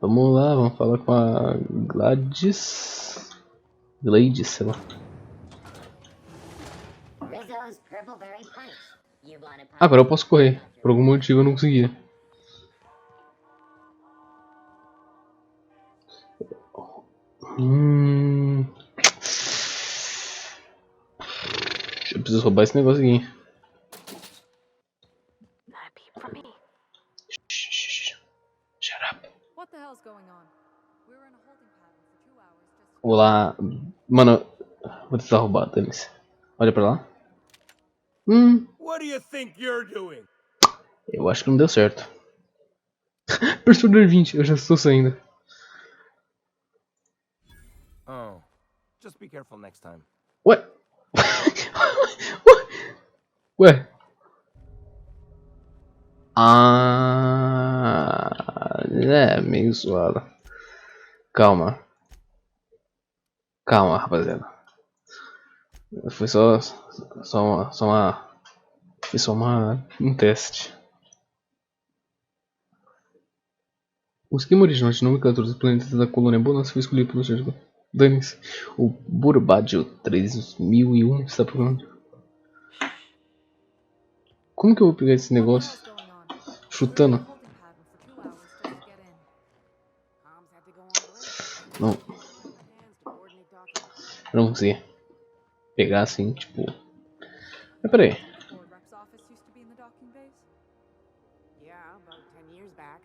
Vamos lá, vamos falar com a Gladys, sei lá. Rizzo's Purple Berry Punch. You want a punch? Agora eu posso correr. Por algum motivo eu não conseguia. Eu preciso roubar esse negócio aqui. Shut up. What the hell's going on? We were in a holding pattern for 2 hours just to... Olá. Mano, vou tentar roubar, dane-se. Olha pra lá. What do you think you're doing? Eu acho que não deu certo. Persuader 20, eu já estou saindo. Oh, just be careful next time. Ué? Ué? É meio zoado. Calma. Calma, rapaziada. Foi só um teste. O esquema original de nomenclatura dos planetas da colônia Bonança foi escolhido pelo Sr. Dane-se. O Burbádio 3001 está procurando. Como que eu vou pegar esse negócio? Chutando. Não. Eu não vou conseguir pegar assim, tipo. Mas peraí. Yeah, about 10 years back.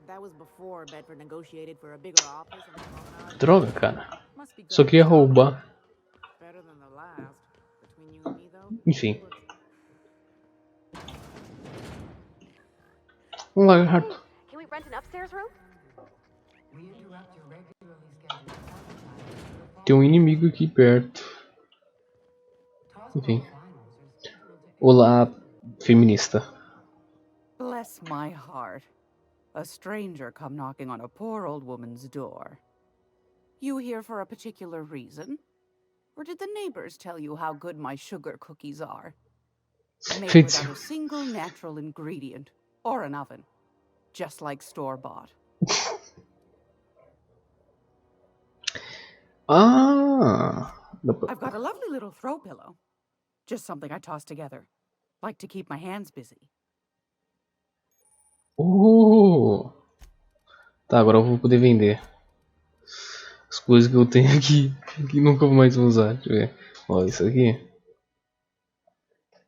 That was before Bedford negotiated for a bigger office on the Promenade. Droga, cara. Só queria roubar. Better than the last. Between you and me, though. Enfim. Um lagarto. Can we rent an upstairs room? Tem um inimigo aqui perto. Enfim. Olá, feminista. Bless my heart. A stranger come knocking on a poor old woman's door. You here for a particular reason? Or did the neighbors tell you how good my sugar cookies are? Made without a single natural ingredient. Or an oven. Just like store-bought. I've got a lovely little throw pillow. Just something I toss together. Like to keep my hands busy. Tá, agora eu vou poder vender as coisas que eu tenho aqui, que nunca mais vou usar. Deixa eu ver. Ó, isso aqui.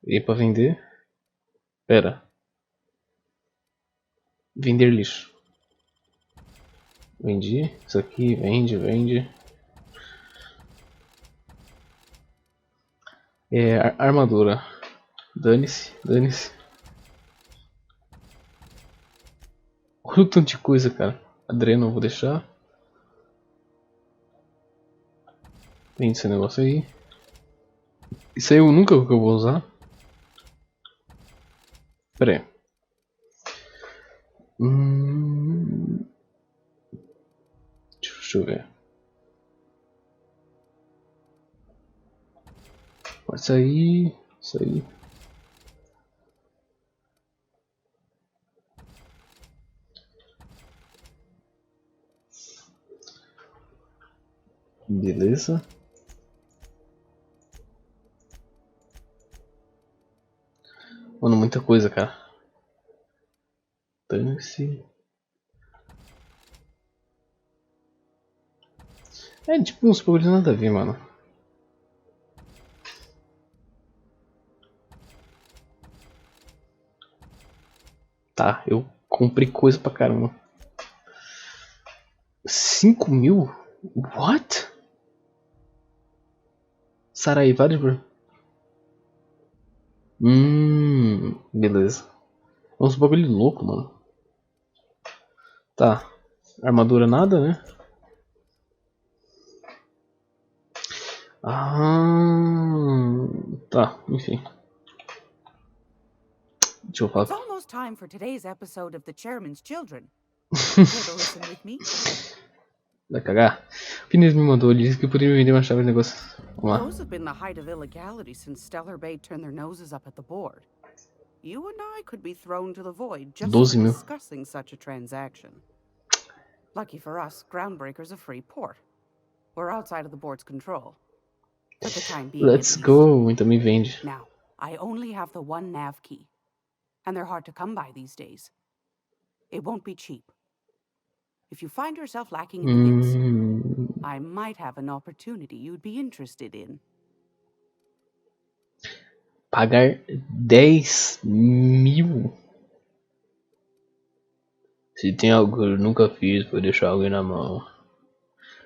E pra vender? Pera. Vender lixo. Vendi. Isso aqui, vende. É, armadura. Dane-se. Olha o tanto de coisa, cara. Adreno eu vou deixar. Vende esse negócio aí. Isso aí eu nunca vou usar. Pera aí. Deixa eu ver. Isso aí. Beleza. Mano, muita coisa, cara. Dane-se. É tipo uns bagulhos nada a ver, mano. Tá, eu comprei coisa pra caramba. 5.000? What? Saraiva de... beleza. É uns bagulho louco, mano. Tá. Armadura nada, né? Tá, enfim. Deixa eu falar. It's almost time for today's episode of The Chairman's Children. Care to listen with me? Vai cagar? O Pines me mandou, ele disse que poderia me vender uma chave de negócio. Vamos lá. Those have been the height of illegality since Stellar Bay turned their noses up at the board. You and I could be thrown to the void just for discussing such a transaction. Lucky for us, Groundbreaker's a free port. We're outside of the board's control. For the time being, Let's go. Então me vende. Now, I only have the one nav key. And they're hard to come by these days. It won't be cheap. If you find yourself lacking in the bits, I might have an opportunity you'd be interested in. Pagar 10.000. Se tem algo que eu nunca fiz, foi deixar alguém na mão.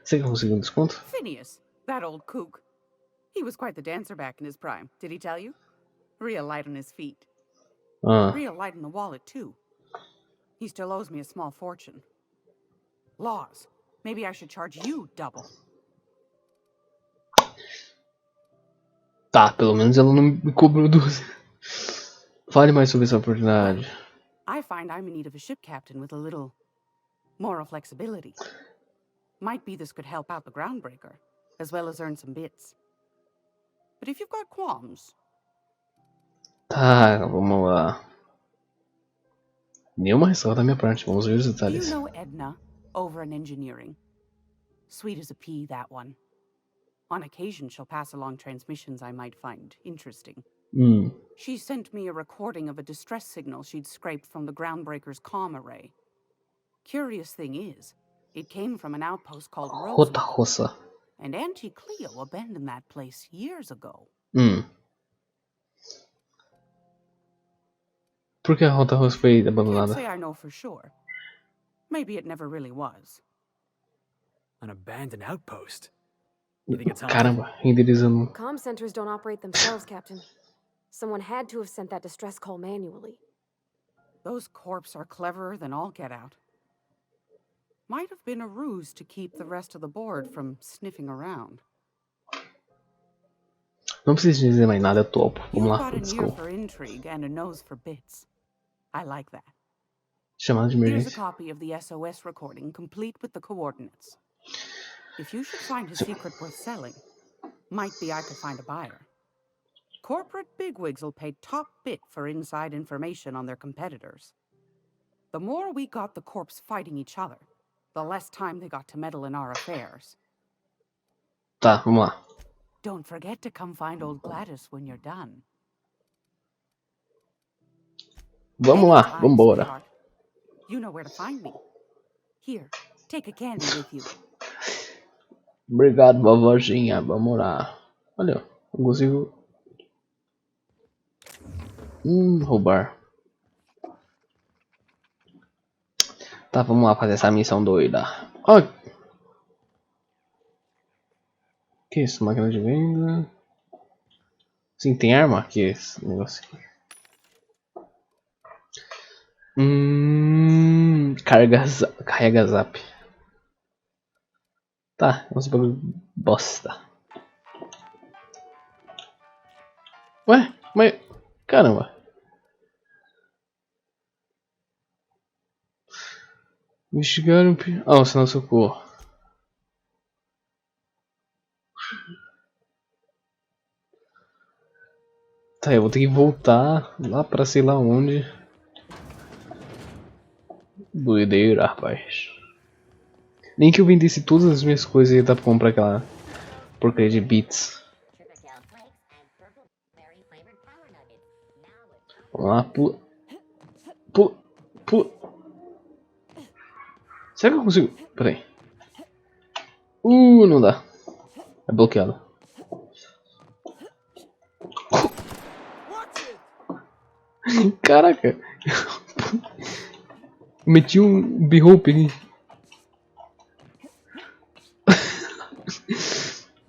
Você que conseguiu um desconto? Phineas, that old kook. He was quite the dancer back in his prime. Did he tell you? Real light on his feet. Real light in the wallet, too. He still owes me a small fortune. Laws. Maybe I should charge you double. Tá, pelo menos ela não me cobrou 12. Fale mais sobre essa oportunidade. I find I'm in need of a ship captain with a little moral flexibility. Might be this could help out the Groundbreaker, as well as earn some bits. But if you've got qualms... Tá, vamos lá. Nenhuma ressalva da minha parte, vamos ver os detalhes. You know Edna, over in engineering. Sweet as a pea, that one. On occasion, she'll pass along transmissions I might find interesting. She sent me a recording of a distress signal she'd scraped from the Groundbreaker's comm array. Curious thing is, it came from an outpost called Rosa. And Auntie Cleo abandoned that place years ago. Por que a Rota Rosa foi abandonada? Can't say I know for sure. Maybe it never really was. An abandoned outpost. You think it's Caramba, renderizando. Comm centers don't operate themselves, Captain. Someone had to have sent that distress call manually. Those corps are cleverer than all get out. Might have been a ruse to keep the rest of the board from sniffing around. Não preciso dizer mais nada, eu topo. Vamos lá, You've let's got an ear go. for intrigue and a nose for bits. I like that. Chamada de Here's a emergência. copy of the SOS recording, complete with the coordinates. If you should find a secret worth selling, might be I could find a buyer. Corporate bigwigs will pay top bit for inside information on their competitors. The more we got the corps fighting each other, the less time they got to meddle in our affairs. Tá, vamos lá. Don't forget to come find old Gladys when you're done. Vamos lá, Anytime, vambora. sweetheart. You know where to find me. Here, take a candy with you. Obrigado, vovozinha. Vamos lá. Olha, eu consigo. Roubar. Tá, vamos lá fazer essa missão doida. Ó. Que isso? Máquina de venda. Sim, tem arma aqui, esse negócio aqui. Carrega zap. Tá, vamos para bosta. Ué, mas caramba. Investigar um... o sinal de socorro. Tá, eu vou ter que voltar lá pra sei lá onde. Doideira, rapaz. Nem que eu vendesse todas as minhas coisas e ia dar pra comprar aquela porcaria de bits. Vamos lá, pula. Pula. Pula. Será que eu consigo? Pera aí. Não dá. É bloqueado. Caraca. Meti um B-Hope aqui.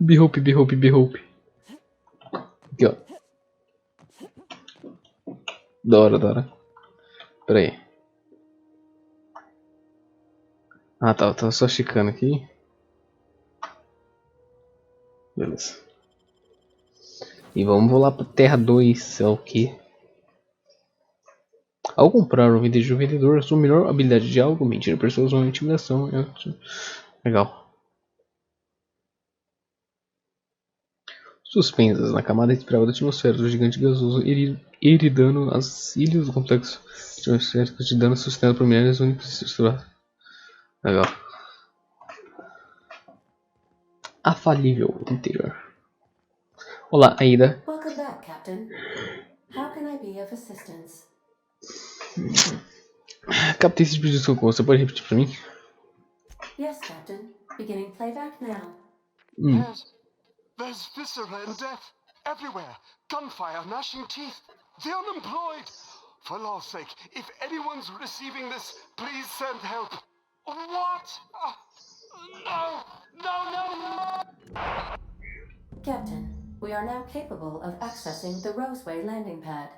B-Hope. Aqui, ó. Da hora. Pera aí. Ah, tá. Eu tava só esticando aqui. Beleza. E vamos lá pra Terra 2. É o que? Ao comprar ou vender de um vendedor, sua melhor habilidade de diálogo, mentira, persuasão, intimidação. Legal. Suspensas na camada espiral da atmosfera do gigante gasoso, iridando as ilhas do complexo atmosférico de dano sustentado por milhares de únicos. Legal. afalível interior. Olá, Aida. Welcome back, Captain. How can I be of assistance? Captei esse pedido de socorro. Você pode repetir pra mim? Yes, Captain. Beginning playback now. There's viscera and death everywhere. Gunfire, gnashing teeth. The unemployed. For law's sake, if anyone's receiving this, please send help. What? No! Captain, we are now capable of accessing the Roseway landing pad.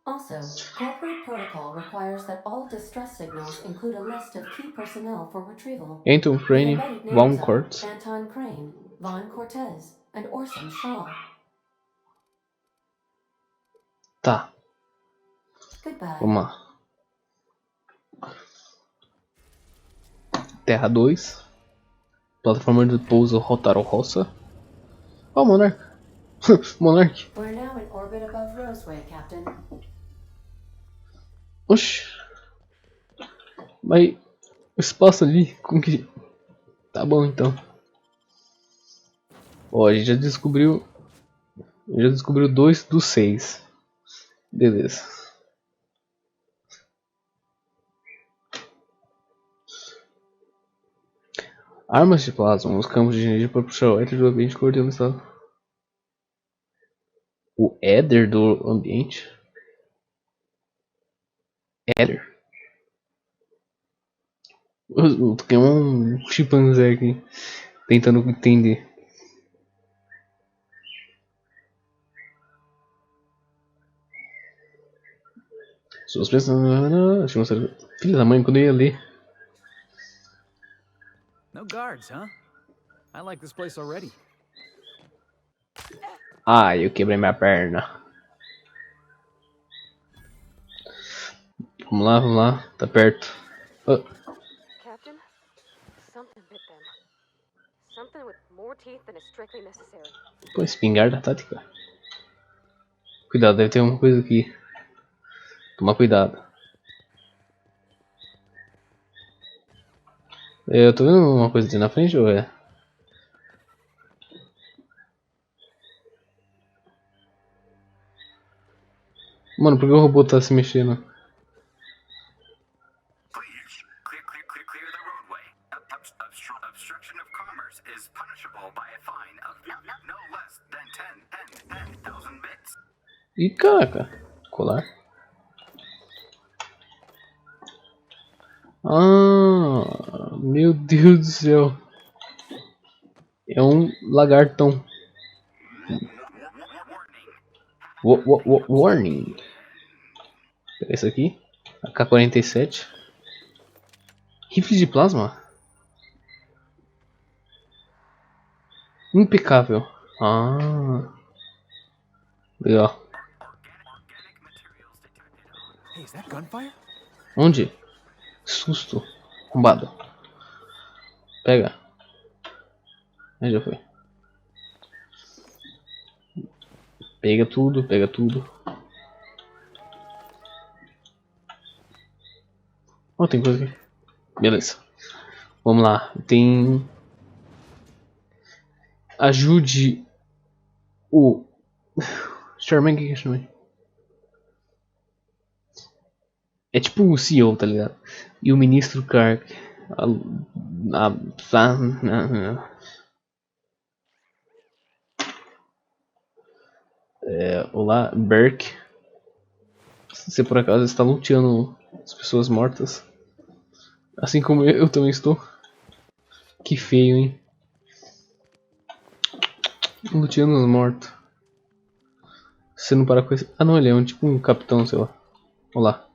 Also, corporate protocol requires that all distress signals include a list of key personnel for retrieval. Anton Crane, The embedded Von names are Kort. Anton Crane, Von Cortez, and Orson Shaw. Tá. Goodbye. Vamos lá. Terra 2. Plataforma de pouso Rotaro Rossa. Ó, Monark. Monark. We're now in orbit above Roseway, Captain. Oxi. Mas o espaço ali, como que... Tá bom então. Ó, a gente já descobriu 2 dos 6. Beleza. Armas de plasma, os campos de energia para puxar o éter do ambiente coordenando o estado. O éter do ambiente? Éter? Tem um chimpanzé aqui tentando entender. Suas pensamentos. Filha da mãe, quando eu ia ler. No guards, huh? I like this place already. Ai, eu quebrei minha perna. Vamos lá, tá perto. Captain, something bit them. Something with more teeth than is strictly necessary. Pô, espingarda tática. Cuidado, deve ter uma coisa aqui. Toma cuidado. Eu tô vendo uma coisa ali na frente ou é? Mano, por que o robô tá se mexendo? Ih, caraca. Colar. Ah, meu Deus do céu. É um lagartão. Warning. Pega esse aqui. AK-47. Rifle de plasma. Impecável. Ah. Legal. Hey, is that gunfire? Onde? Susto. Arrombado. Pega. Aí já foi. Pega tudo, pega tudo. Oh, tem coisa aqui. Beleza. Vamos lá. Tem... Ajude o... Charmaine, o que é Charmaine? É tipo o CEO, tá ligado? E o ministro Kark. Olá, Burke. Você por acaso está luteando as pessoas mortas? Assim como eu também estou. Que feio, hein? Luteando os mortos. Você não para com esse... Ah não, ele é um tipo um capitão, sei lá. Olá.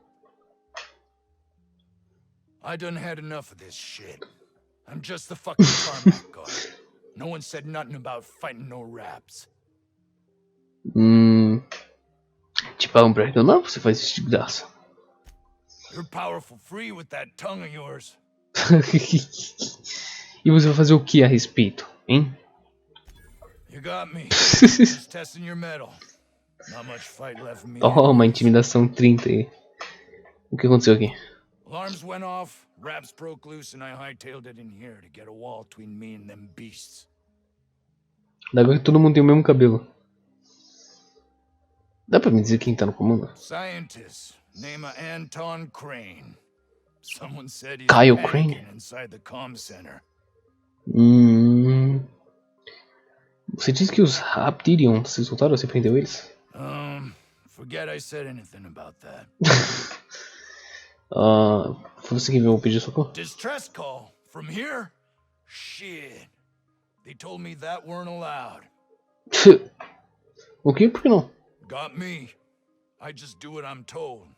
I done had enough of this shit. I'm just the fucking tarmac guard. No one said nothing about fighting no raps. Te pagam pra reclamar ou você faz isso de graça? You're powerful free with that tongue of yours. E você vai fazer o que a respeito, hein? You got me. Just testing your mettle. Not much fight left in me. Toma, intimidação 30 aí. O que aconteceu aqui? Alarms went off, raps broke loose, and I hightailed it in here to get a wall between me and them beasts. Dá pra ver que todo mundo tem o mesmo cabelo. Dá pra me dizer quem tá no comando? Scientist, name of Anton Crane. Someone said he's Kyle panicking Crane? inside the comm center. Você disse que os Raptirion se soltaram, você prendeu eles? Forget I said anything about that. Foda-se que veio pedir socorro. Distress call from here? Shit. They told me that weren't allowed. O que? Por que não? Got me. I just do what I'm told.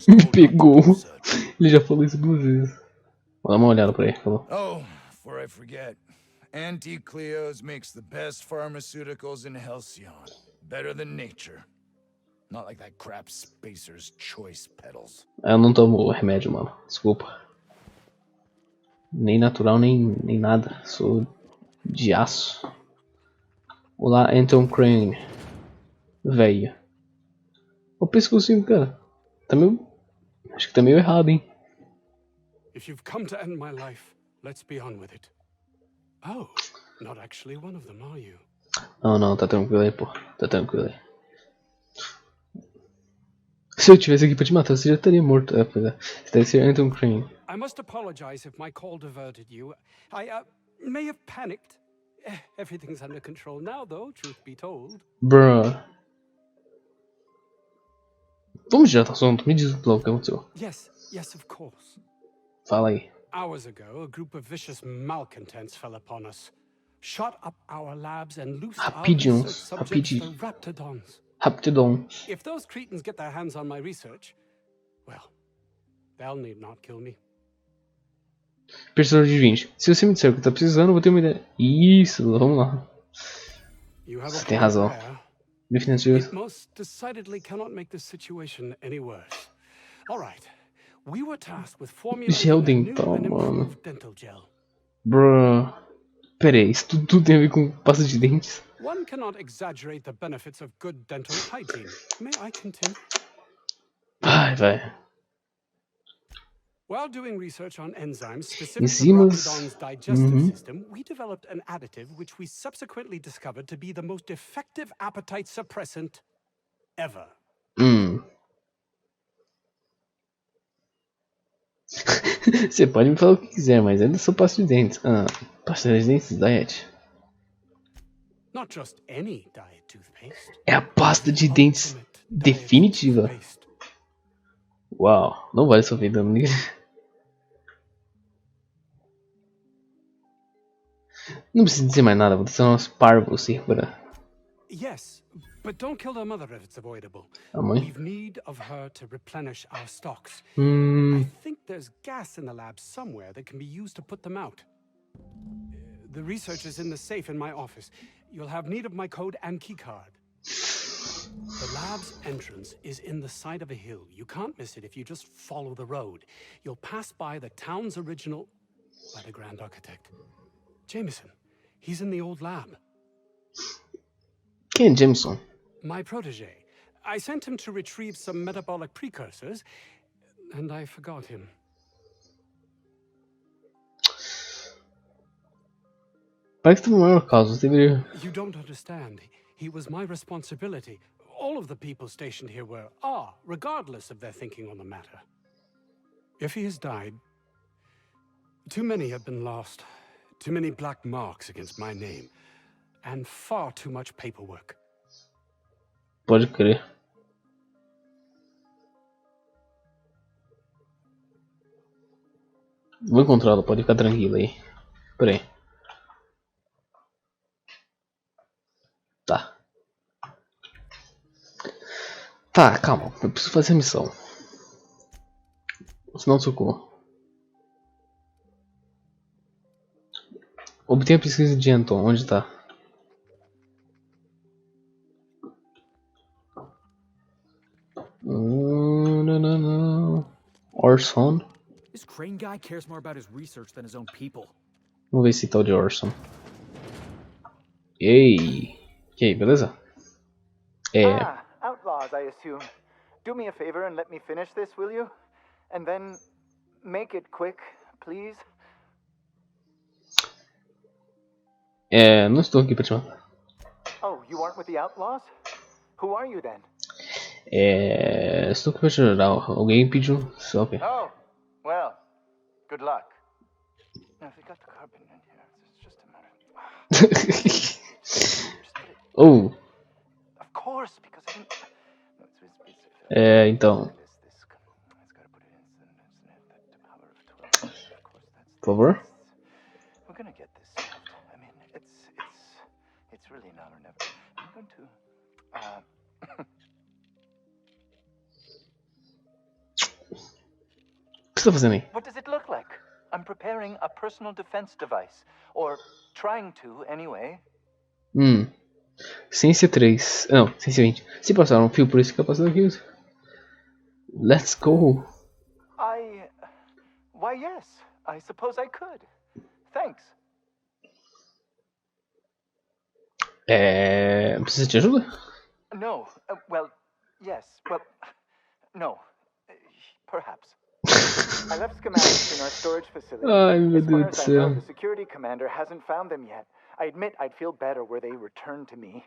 Me pegou. Ele já falou isso 2 vezes. Vou dar uma olhada pra ele, falou. Oh, before I forget. Auntie Cleo's makes the best pharmaceuticals in Halcyon. Better than nature. Not like that crap Spacer's Choice pedals. Eu não tomo remédio, mano. Desculpa. Nem natural, nem nada. Sou de aço. Olá, Anton Crane. Velho. O pescocinho, cara. Tá meio... Acho que tá meio errado, hein? If you've come to end my life, let's be on with it. Oh, not actually one of them, are you? Não, tá tranquilo aí, pô. Tá tranquilo aí. Se eu tivesse aqui pra te matar, você já estaria morto. Pois é. Você deve ser Anton Crane. I must apologize if my call diverted you. I may have panicked. Everything's under control now, though, truth be told. Bruh. Vamos direto ao assunto. Me diz logo o que aconteceu. Yes, of course. Fala aí. Hours ago, a group of vicious malcontents fell upon us, shot up our labs and loosed our research subjects, the Raptidons. Raptidons. If those cretins get their hands on my research, well, they'll need not kill me. Personagem de 20. Se você me disser o que tá precisando, eu vou ter uma ideia. Isso, vamos lá. Você tem razão. Definitivamente. It most decidedly cannot make this situation any worse. All right. We were tasked with formulating Gel a new dental, and mano. improved dental gel. Bruh. Pera aí, isso tudo tem a ver com pasta de dentes? One cannot exaggerate the benefits of good dental hygiene. May I continue? Vai. While doing research on enzymes specific to Raptidon's digestive system, we developed an additive which we subsequently discovered to be the most effective appetite suppressant ever. Você pode me falar o que quiser, mas ainda sou pasta de dentes. Pasta de dentes diet. Not just any diet toothpaste. É a pasta de dentes definitiva. Uau, não vale sua vida, amigo. Não precisa dizer mais nada, vou deixar uns parvos se recuperar. Yes, but don't kill their mother if it's avoidable. A mãe? We've need of her to replenish our stocks. I think there's gas in the lab somewhere that can be used to put them out. The research is in the safe in my office. You'll have need of my code and keycard. The lab's entrance is in the side of a hill. You can't miss it if you just follow the road. You'll pass by the town's original by the grand architect. Jameson. He's in the old lab. Quem é Jameson? My protege. I sent him to retrieve some metabolic precursors, and I forgot him. Parece que tem um maior caso, você deveria... You don't understand. He was my responsibility. All of the people stationed here are, regardless of their thinking on the matter. If he has died, too many have been lost. Too many black marks against my name. And far too much paperwork. Pode crer. Vou encontrá-lo, pode ficar tranquilo aí. Pera aí. Tá, calma. Eu preciso fazer a missão. Sinal de socorro. Obtenha a pesquisa de Anton. Onde tá? Orson. This Crane guy cares more about his research than his own people. Vamos ver esse tal de Orson. Ei! E aí, beleza? Outlaws, I assume. Do me a favor and let me finish this, will you? And then make it quick, please. Não estou aqui pra te matar. You aren't with the outlaws? Who are you then? Estou aqui para ajudar. Alguém pediu. Ok. Oh, well, good luck. Now, if we got the carbon in here, it's just a matter. Oh. Of course, because I didn't. Então. Por favor. We're gonna get this solved. I mean, it's really now or never. I'm going to. O que você tá fazendo aí? What does it look like? I'm preparing a personal defense device, or trying to, anyway. Ciência 3. Não, Ciência 20. Se passar um fio por esse capacitor aqui. Let's go. Why, yes. I suppose I could. Thanks. Precisa de ajuda? No. Well, yes. Well, no. Perhaps. I left schematics in our storage facility. Ai, meu As far Deus do as I know, céu. the security commander hasn't found them yet. I admit I'd feel better were they returned to me.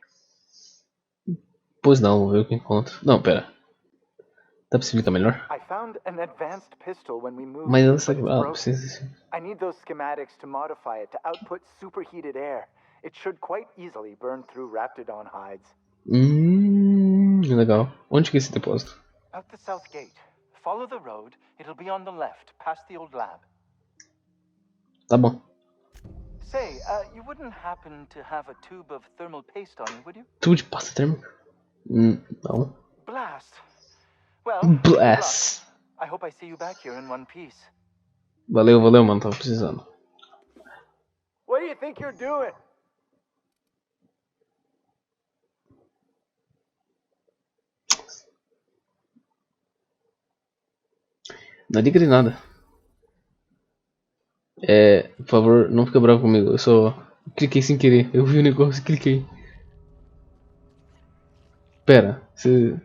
Pois não, vou ver o que encontro. Não, pera. Dá pra explicar melhor? I found an advanced pistol when we moved Mas here, não but sei. it's broken. Precisa. I need those schematics to modify it to output superheated air. It should quite easily burn through Raptidon hides. Legal. Onde que é esse depósito? Out the south gate. Follow the road. It'll be on the left, past the old lab. Tá bom. Say, you wouldn't happen to have a tube of thermal paste on you, would you? Tubo de pasta térmica? Não. Blast. Well, Blast. I hope I see you back here in one piece. Valeu, mano. Tava precisando. What do you think you're doing? Não diga de nada. Por favor, não fica bravo comigo. Eu só cliquei sem querer. Eu vi o negócio e cliquei. Pera, você...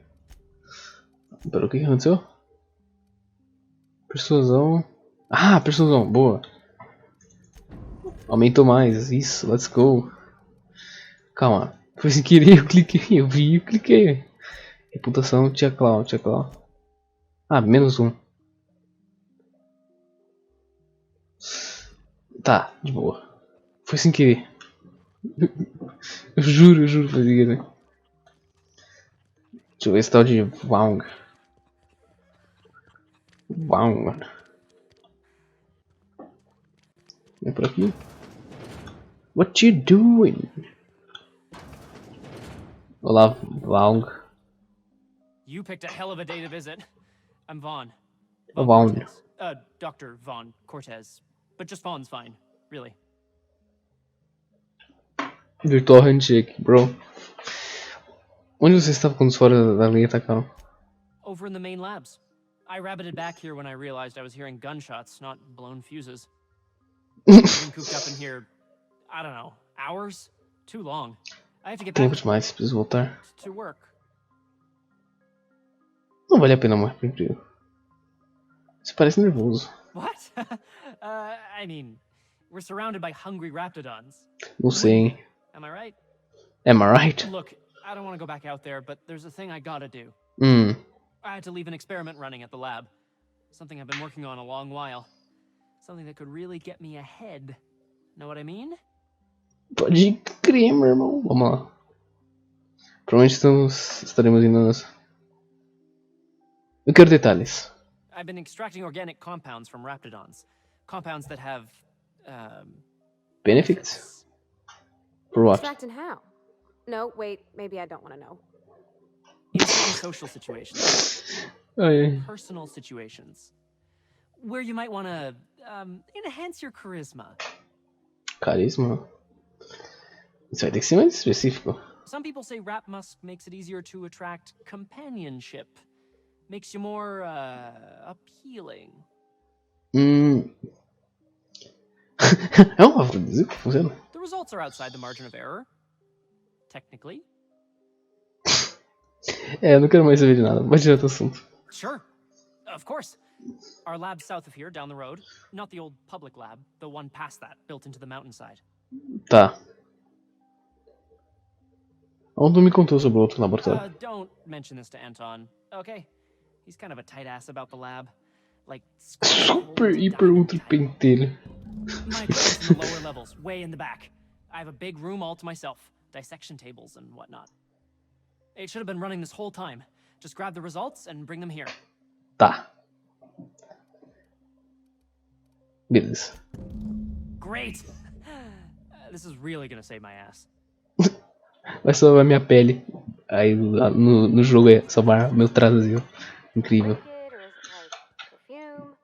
Pera, o que aconteceu? Persuasão. Ah, persuasão, boa. Aumentou mais, isso, let's go. Calma, foi sem querer, eu cliquei, eu vi e cliquei. Reputação, tia Clau. Ah, -1. Tá, de boa. Foi sem querer. Eu juro, foi sem querer. Deixa eu ver esse tal de Wang. Vem por aqui. What you doing? Olá, Wang. You picked a hell of a day to visit. I'm Vaughn. Vaughn. Dr. Vaughn Cortez. But just Vaughn's fine, really. Virtual handshake, bro. Onde você estava quando os fora da linha atacaram? Over in the main labs. I rabbited back here when I realized I was hearing gunshots, not blown fuses. I've been cooped up in here, I don't know, hours? Too long. I have to get Tempo back demais, preciso voltar. to work. Não vale a pena morrer pro emprego. Você parece nervoso. What? I mean, we're surrounded by hungry raptidons. Não sei, hein. Am I right? Am I right? Look, I don't want to go back out there, but there's a thing I gotta do. I had to leave an experiment running at the lab. Something I've been working on a long while. Something that could really get me ahead. Know what I mean? Pode crer, meu irmão. Vamos lá. Provavelmente estaremos indo nessa. Eu quero detalhes. I've been extracting organic compounds from raptidons. Compounds that have, Benefits? For what? Extracting how? No, wait, maybe I don't want to know. In certain social situations. Personal situations. Where you might want to, enhance your charisma. Carisma? Isso vai ter que ser mais específico. Some people say rap musk makes it easier to attract companionship. Makes you more, appealing. É uma afrodisíaco que funciona? The results are outside the margin of error. Technically. Eu não quero mais saber de nada. Vai direto ao assunto. Sure. Of course. Our lab's south of here, down the road. Not the old public lab, the one past that, built into the mountainside. Tá. Anton me contou sobre o outro laboratório. Don't mention this to Anton, okay? He's kind of a tight ass about the lab. Like Super, hiper, ultra pentelho. my equipment's in the lower levels, way in the back. I have a big room all to myself, dissection tables and whatnot. It should have been running this whole time. Just grab the results and bring them here. Tá. Beleza. Great. This is really gonna save my ass. Vai salvar minha pele. Aí lá no jogo é salvar meu Brasil. Incrível. Perfume?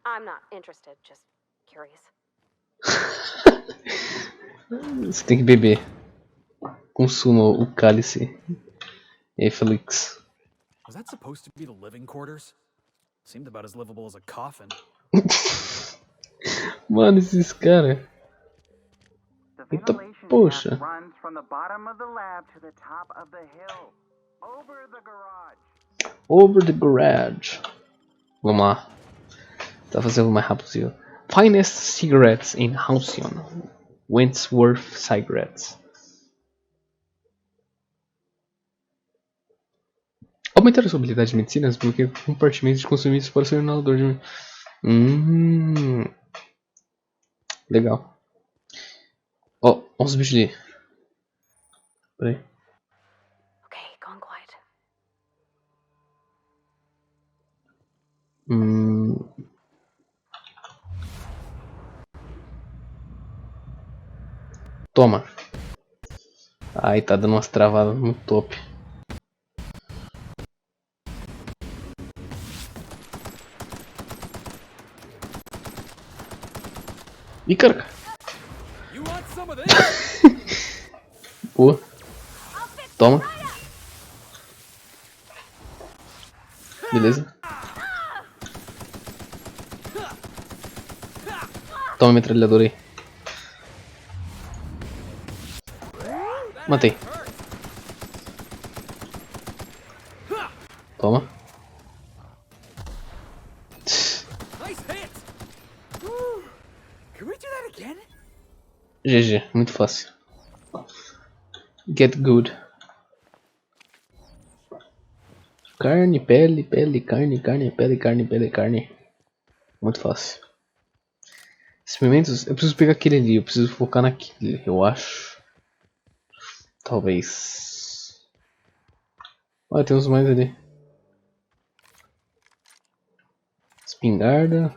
I'm not interested, just curious. Você tem que beber. Consuma o cálice. E aí, Felix. Was that supposed to be the living quarters? Seemed about as livable as a coffin. Mano, esses caras. Eita, poxa. Runs from the bottom of the lab to the top of the hill. Over the garage. Over the garage. Vamos lá. Tá fazendo o mais rápido possível. Finest cigarettes in Halcyon. Wentworth Cigarettes. Aumentar a sua habilidade de medicina desbloqueia compartimentos de consumidos para o seu inalador de... Legal. Ó, uns bichos ali. Peraí. Okay, gone quiet. Toma. Ai, tá dando umas travadas no top. Ih, cara. Boa. Toma. Beleza. Toma a metralhadora aí. Matei. Toma. GG, muito fácil. Get good. Carne, pele, pele, carne, carne, pele, carne, pele, carne. Muito fácil. Experimentos, eu preciso pegar aquele ali, eu preciso focar naquele, eu acho. Talvez. Olha, tem uns mais ali. Espingarda.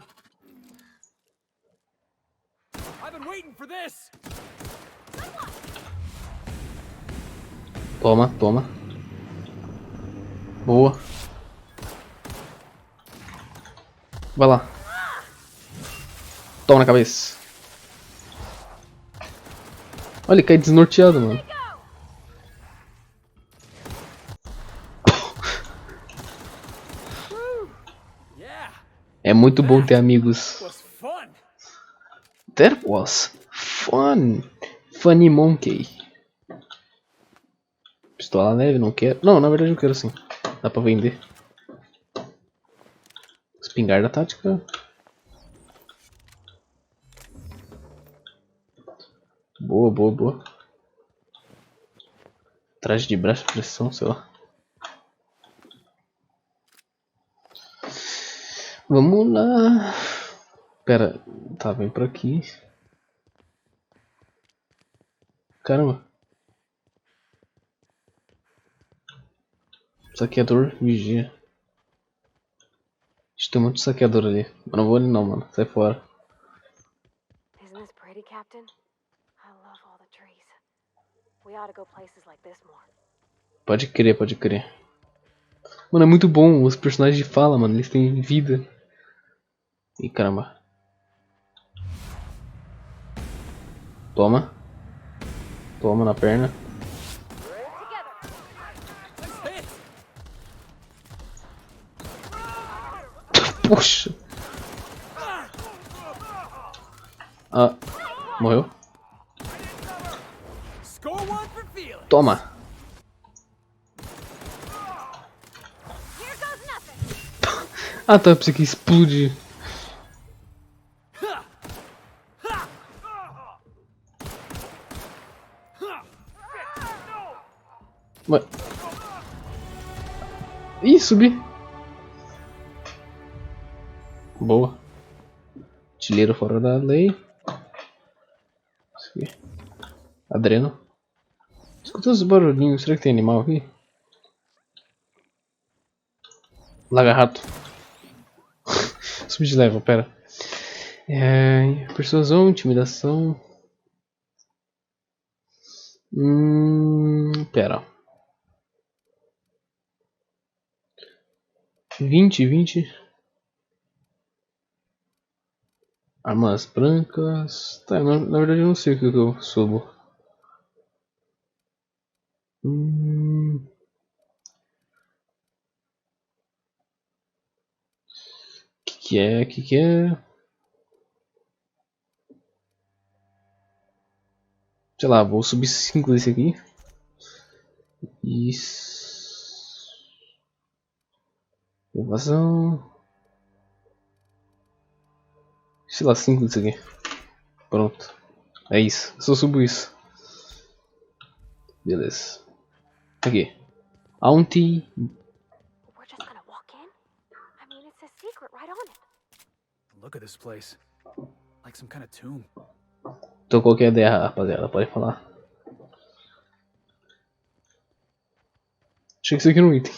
Toma, toma. Boa. Vai lá. Toma na cabeça. Olha, ele cai desnorteado, mano. É muito bom ter amigos. That was fun. Funny monkey. Pistola leve, não quero. Não, na verdade eu quero sim. Dá pra vender. Espingarda tática. Boa, boa, boa. Traje de braço de pressão, sei lá. Vamos lá. Pera, tá, vem por aqui. Caramba. Saqueador, vigia. Tem muito saqueador ali. Eu não vou ali não, mano. Sai fora. Isn't this pretty, Captain? I love all the trees. We ought to go places like this more. Pode crer, pode crer. Mano, é muito bom. Os personagens de fala, mano. Eles têm vida. Ih, caramba. Toma. Toma na perna. Puxa. Ah, morreu? Toma. Ah, tá, eu pensei que explode. Ué. Ih, subi. Boa. Artilheiro fora da lei. Isso aqui. Adreno. Escuta os barulhinhos. Será que tem animal aqui? Lagarrato. Subi de level, pera. Persuasão, intimidação. Pera. 20. Armas brancas. Tá, na verdade eu não sei o que eu subo. Que é? Sei lá, vou subir 5 desse aqui. Isso. Evasão. Sei lá, 5 desse aqui. Pronto. É isso. Eu só subo isso. Beleza. Aqui. Auntie. We're just gonna walk in? I mean, it says secret right on it. Look at this place. Like some kind of tomb. Tô qualquer ideia, rapaziada. Pode falar. Achei que isso aqui era um item.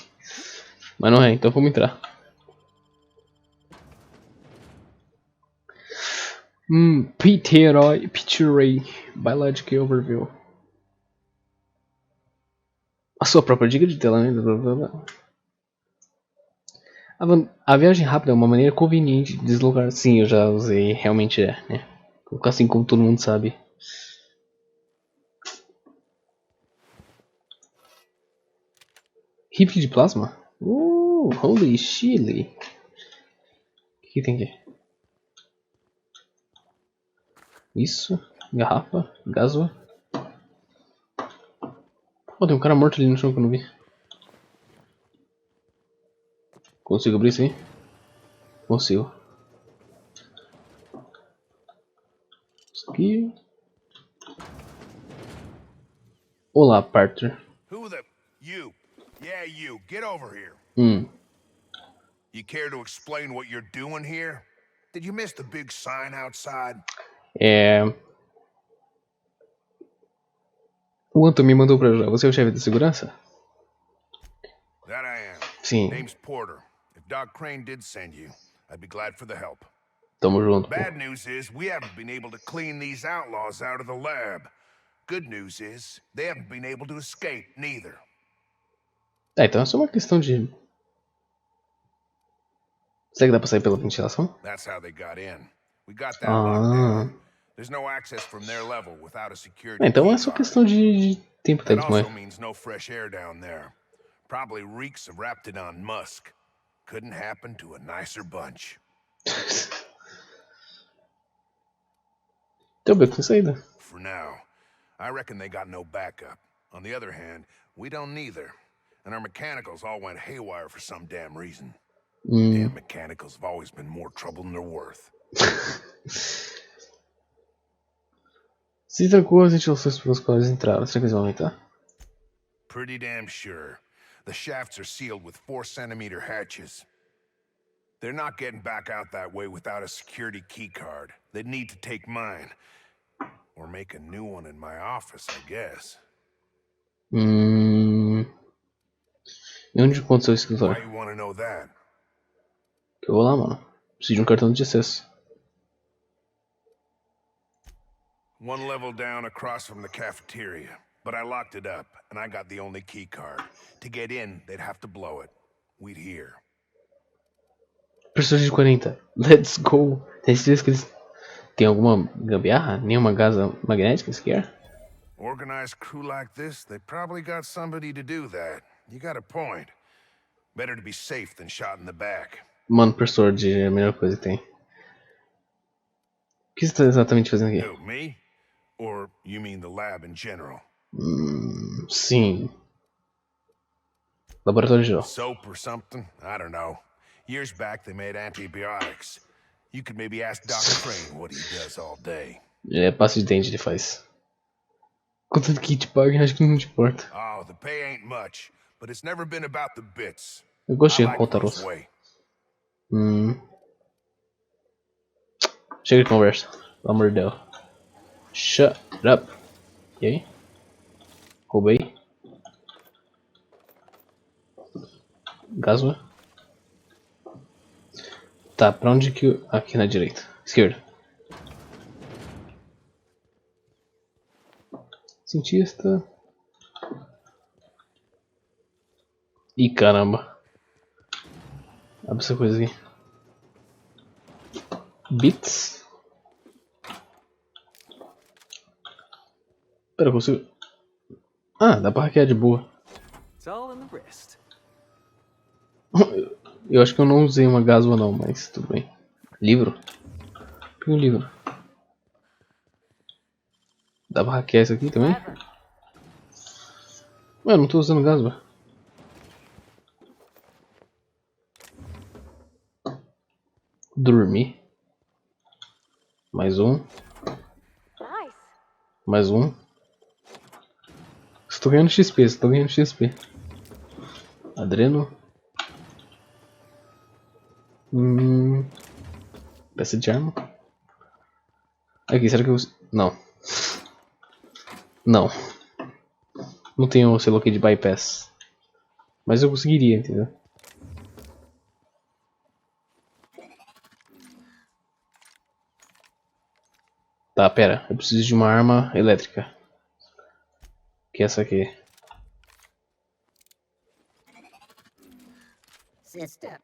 Mas não é, então vamos entrar. Picture Biological Overview. A sua própria dica de tela, né? A viagem rápida é uma maneira conveniente de deslocar. Sim, eu já usei, realmente é, né? Assim como todo mundo sabe. Rifle de plasma? Holy chili. O que tem aqui? Isso, garrafa, gasoa. Pô, tem um cara morto ali no chão que eu não vi. Consigo abrir isso aí? Consigo. Isso aqui. Olá, Parter. Who the... You. Yeah, you. Get over here. You care to explain what you're doing here? Did you miss the big sign outside? O Anton me mandou pra ajudar. Você é o chefe de segurança? That I am. Sim. Name's Porter. If Doc Crane did send you, I'd be glad for the help. Tamo junto. Bad news is we haven't been able to clean these outlaws out of the lab. Good news is they haven't been able to escape neither. Então é só uma questão de... Será que dá pra sair pela ventilação? That's how they got in. We got that locked down. There's no access from their level without a security. Então é só questão de tempo até That desmoer. also means no fresh air down there. Probably reeks of Raptidon musk. Couldn't happen to a nicer bunch. Tem beco sem saída. For now, I reckon they got no backup. On the other hand, we don't neither. And our mechanicals all went haywire for some damn reason. Damn mechanicals have always been more trouble than they're worth. Se trancou as ventilações pelas quais entraram, será que eles vão aumentar? Pretty damn sure. The shafts are sealed with 4-centimeter hatches. They're not getting back out that way without a security key card. They'd need to take mine. Or make a new one in my office, I guess. E onde encontro seu escritório? Why you want to know that? Que eu vou lá, mano. Preciso de um cartão de acesso. One level down across from the cafeteria. But I locked it up, and I got the only key card. To get in, they'd have to blow it. We'd hear. Personagem de 40. Let's go. Tem certeza que eles... Tem alguma gambiarra? Nenhuma gasa magnética sequer? Organized crew like this, they probably got somebody to do that. You got a point. Better to be safe than shot in the back. Mano, Persword é a melhor coisa que tem. O que você está exatamente fazendo aqui? Who, me? Or you mean the lab in general? Sim. Laboratório geral. Soap or something? I don't know. Years back they made antibiotics. You could maybe ask Doc Crane what he does all day. É pasta de dente ele faz. Quanto que te paguem, acho que não te importa. Oh, the pay ain't much, but it's never been about the bits. Eu gostei I do like Pontarossa. Bruce Wayne. Chega de conversa. Pelo amor de Deus. Shut up. E aí? Roubei. Gasma. Tá, pra onde que eu... Aqui na direita. Esquerda. Cientista. Ih, caramba. Abre essa coisa aqui. Bits. Pera, eu consigo... Ah, dá pra hackear de boa. Eu acho que eu não usei uma gasma não, mas tudo bem. Livro? Peguei um livro. Dá pra hackear isso aqui também? Ué, eu não tô usando gasma. Dormir. Mais um. Mais um. Estou ganhando XP, estou ganhando XP. Adreno. Peça de arma. Aqui, será que eu... Não. Não. Não tenho o selo aqui de bypass. Mas eu conseguiria, entendeu? Tá, pera. Eu preciso de uma arma elétrica. Que é essa aqui. System.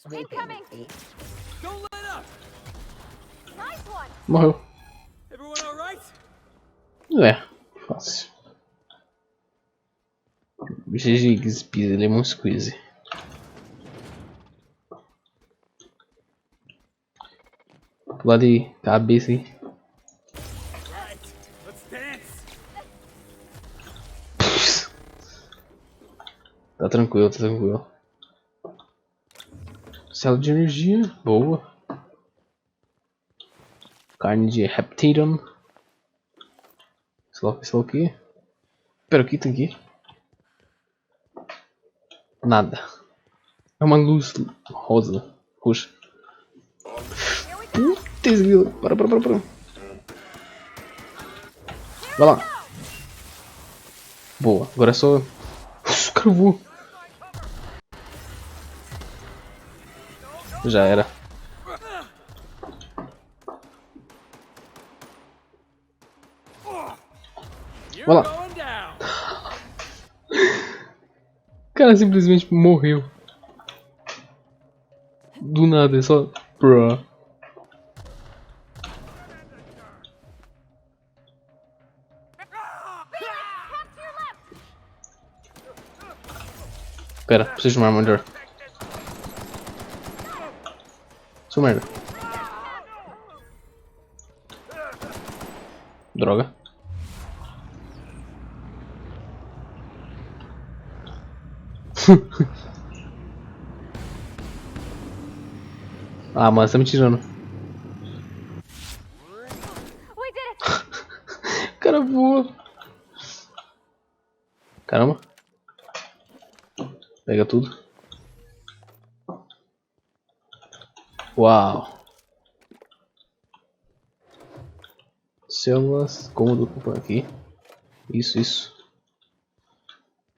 Incoming. Don't let up. Nice one. Morreu. Everyone all right? É, fácil. GG Speed, Lemon Squeeze. Pular de cabeça aí. Right. Let's dance. Tá tranquilo, tá tranquilo. Célula de energia, boa. Carne de Reptilian. Sei lá o que. Pera, o que tem aqui? Nada. É uma luz rosa. Roxa. Putz, grilo. Para. Vai lá. Boa, agora é só... O cara voou. Já era. Vai lá. O cara simplesmente morreu. Do nada, é só... Bro. Pera, preciso de uma arma melhor. Sou merda. Droga. Ah, mas tá me tirando. O cara voa. Caramba. Pega tudo. Uau. Células. Cômodo aqui. Isso.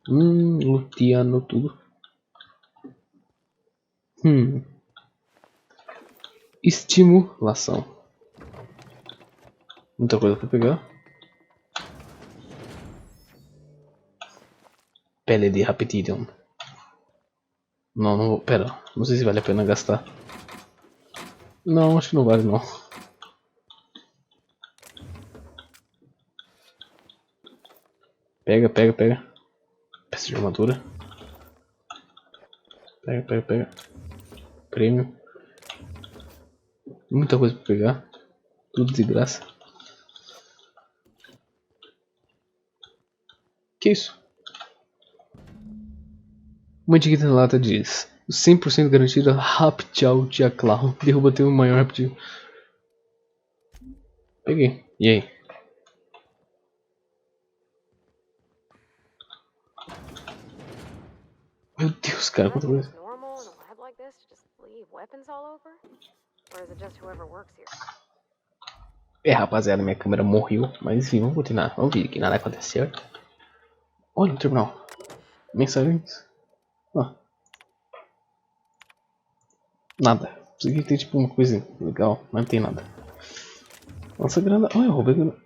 Luteando tudo. Estimulação. Muita coisa pra pegar. Pele de Reptilian. Não vou. Pera, não sei se vale a pena gastar. Não, acho que não vale não. Pega. Peça de armadura. Pega. Prêmio. Muita coisa pra pegar. Tudo de graça. Que isso? Uma etiqueta na lata diz: 100% garantida Raptchau Tia Clown. Derruba teu maior Raptchau. Peguei. E aí? Meu Deus, cara, quanta coisa. Normal in a lab like this to just leave weapons all over? Or is it just whoever works here? É, rapaziada, minha câmera morreu. Mas enfim, vamos continuar. Vamos ver que nada aconteceu. Olha o terminal. Mensagens. Ó. Nada. Isso aqui tem tipo uma coisa legal, mas não tem nada. Nossa grana. Olha, eu roubei grana.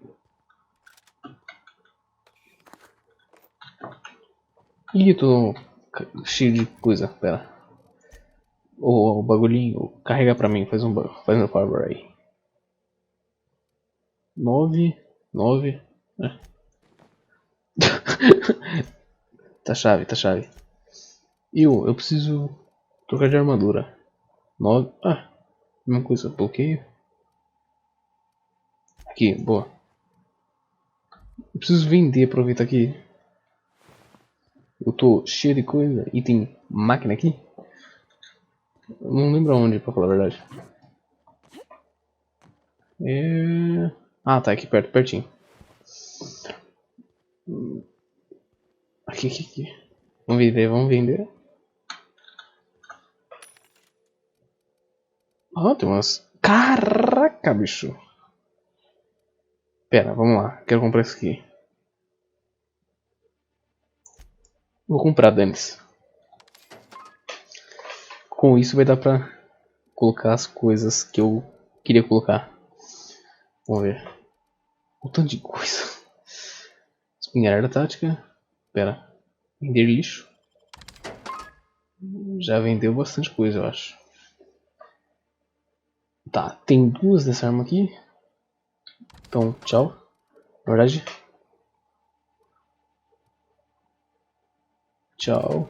Ih, tô cheio de coisa. Pera. O bagulhinho. Carrega pra mim. Faz um favor aí. 9. 9. É. Tá chave, tá chave. Eu preciso trocar de armadura. 9. Ah, mesma coisa. Bloqueio. Aqui, boa. Eu preciso vender, aproveitar que eu tô cheio de coisa e tem máquina aqui. Eu não lembro onde, pra falar a verdade. Ah, tá aqui perto, pertinho. Aqui. Vamos vender. Ah, tem umas... Caraca, bicho. Pera, vamos lá. Quero comprar isso aqui. Vou comprar, dane-se. Com isso vai dar pra colocar as coisas que eu queria colocar. Vamos ver. Um tanto de coisa. Espingarda tática. Pera. Vender lixo. Já vendeu bastante coisa, eu acho. Tá, tem duas dessa arma aqui. Então, tchau. Na verdade. Tchau.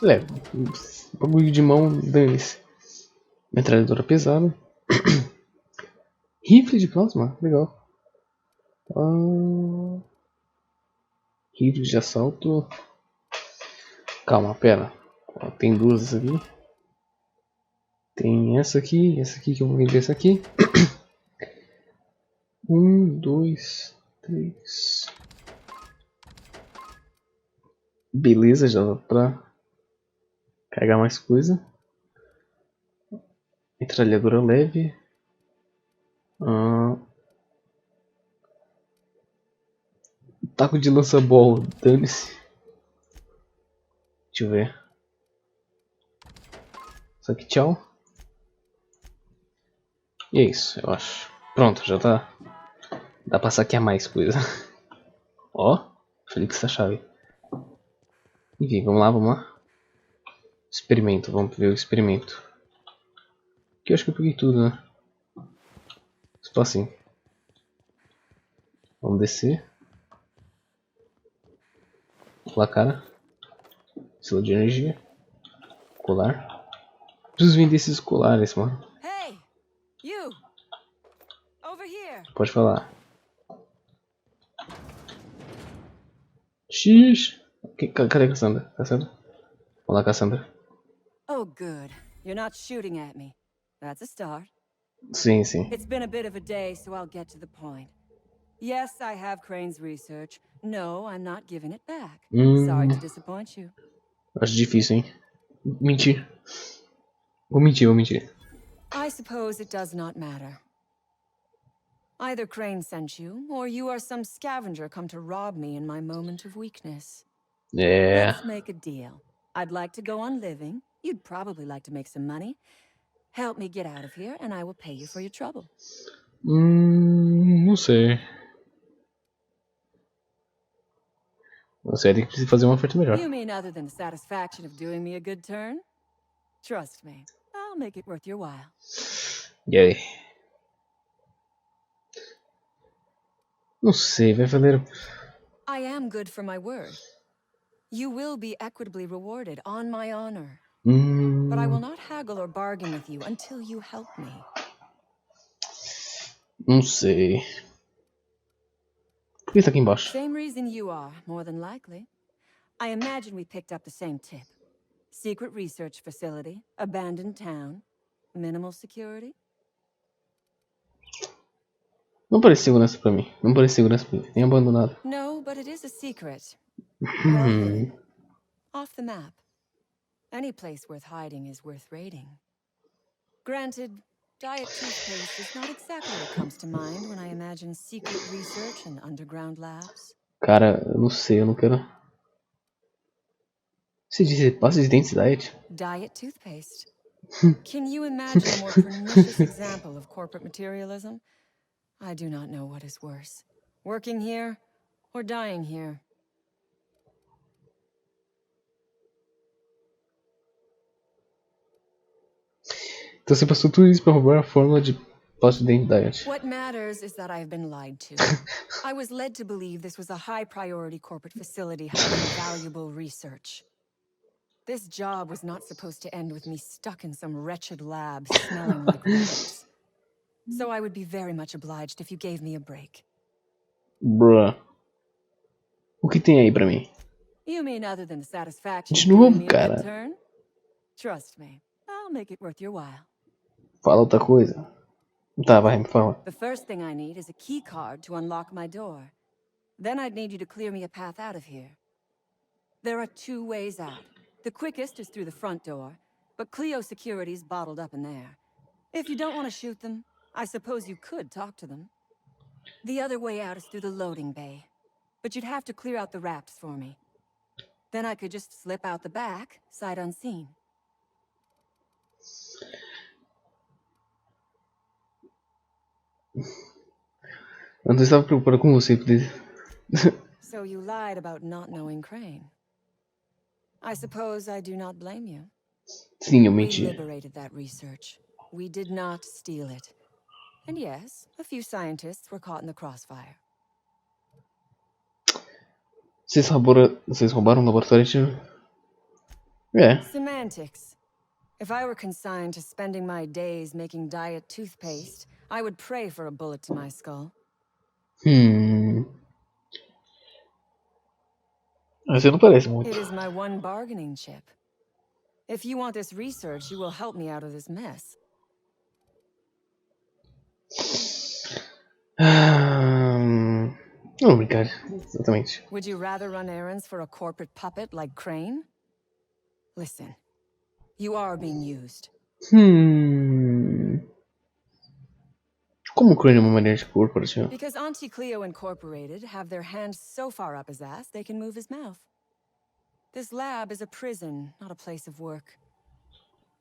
Leve. Bagulho de mão, dane-se. Metralhadora pesada. Rifle de plasma, legal. Rifle de assalto. Calma, pera. Tem duas aqui. Tem essa aqui que eu vou vender essa aqui. 1, 2, 3. Beleza, já dá pra carregar mais coisa. Metralhadora leve. Taco de lança-bola, dane-se. Deixa eu ver. Só que tchau. E é isso, eu acho. Pronto, já tá. Dá pra saquear mais coisa. Ó, Felix a chave. Enfim, vamos lá. Experimento, vamos ver o experimento. Aqui eu acho que eu peguei tudo, né? Só assim. Vamos descer. Placar. Selo de energia. Colar. Preciso vender esses colares, mano. Hey, you. Over here. Pode falar. X. Cadê a Cassandra? Olá, Cassandra. Oh, good. You're not shooting at me. That's a start. Sim. It's been a bit of a day, so I'll get to the point. Yes, I have Crane's research. No, I'm not giving it back. Sorry to disappoint you. Acho difícil, hein? Mentir. Vou mentir. I suppose it does not matter. Either Crane sent you, or you are some scavenger come to rob me in my moment of weakness. Yeah. Let's make a deal. I'd like to go on living. You'd probably like to make some money. Help me get out of here, and I will pay you for your trouble. Não sei. Você tem que fazer uma oferta melhor. You mean other than the satisfaction of doing me a good turn? Trust me, I'll make it worth your while. E aí? Não sei, vai valer. I am good for my word. You will be equitably rewarded on my honor. But I will not haggle or bargain with you until you help me. Não sei. Por que tá aqui embaixo? Same reason you are, more than likely. I imagine we picked up the same tip. Secret research facility, abandoned town, minimal security. Não parece segurança pra mim. Não parece segurança pra mim. Nem abandonado. No, but it is a secret. Hum. Off the map. Any place worth hiding is worth raiding. Granted, diet toothpaste is not exactly what comes to mind when I imagine secret research and underground labs. Cara, eu não sei, eu não quero. Você disse pasta de dentes diet? Diet toothpaste. Can you imagine a more pernicious example of corporate materialism? I do not know what is worse. Working here or dying here. Então você passou tudo isso pra roubar a fórmula de pasta de dente diet. What matters is that I have been lied to. I was led to believe this was a high-priority corporate facility having valuable research. This job was not supposed to end with me stuck in some wretched lab smelling like rats. So I would be very much obliged if you gave me a break. Bruh. O que tem aí pra mim? You mean other than the satisfaction De of giving me novo, a good cara. turn? Trust me, I'll make it worth your while. Fala outra coisa. Tá, vai, me fala. The first thing I need is a key card to unlock my door. Then I'd need you to clear me a path out of here. There are 2 ways out. The quickest is through the front door, but Cleo security's bottled up in there. If you don't want to shoot them, I suppose you could talk to them. The other way out is through the loading bay, but you'd have to clear out the rafts for me. Then I could just slip out the back, sight unseen. Eu não estava preocupado com você, please. So you lied about not knowing Crane. I suppose I do not blame you. Sim, eu We menti. liberated that research. We did not steal it. And yes, a few scientists were caught in the crossfire. Vocês roubaram o laboratório de... É. Semantics. If I were consigned to spending my days making diet toothpaste, I would pray for a bullet to my skull. Você não parece muito. It is my one bargaining chip. If you want this research, you will help me out of this mess. Obrigado. Exatamente. Would you rather run errands for a corporate puppet like Crane? Listen, you are being used. Como o Crane é uma maneira de corporação? Because Auntie Cleo Incorporated have their hands so far up his ass they can move his mouth. This lab is a prison, not a place of work.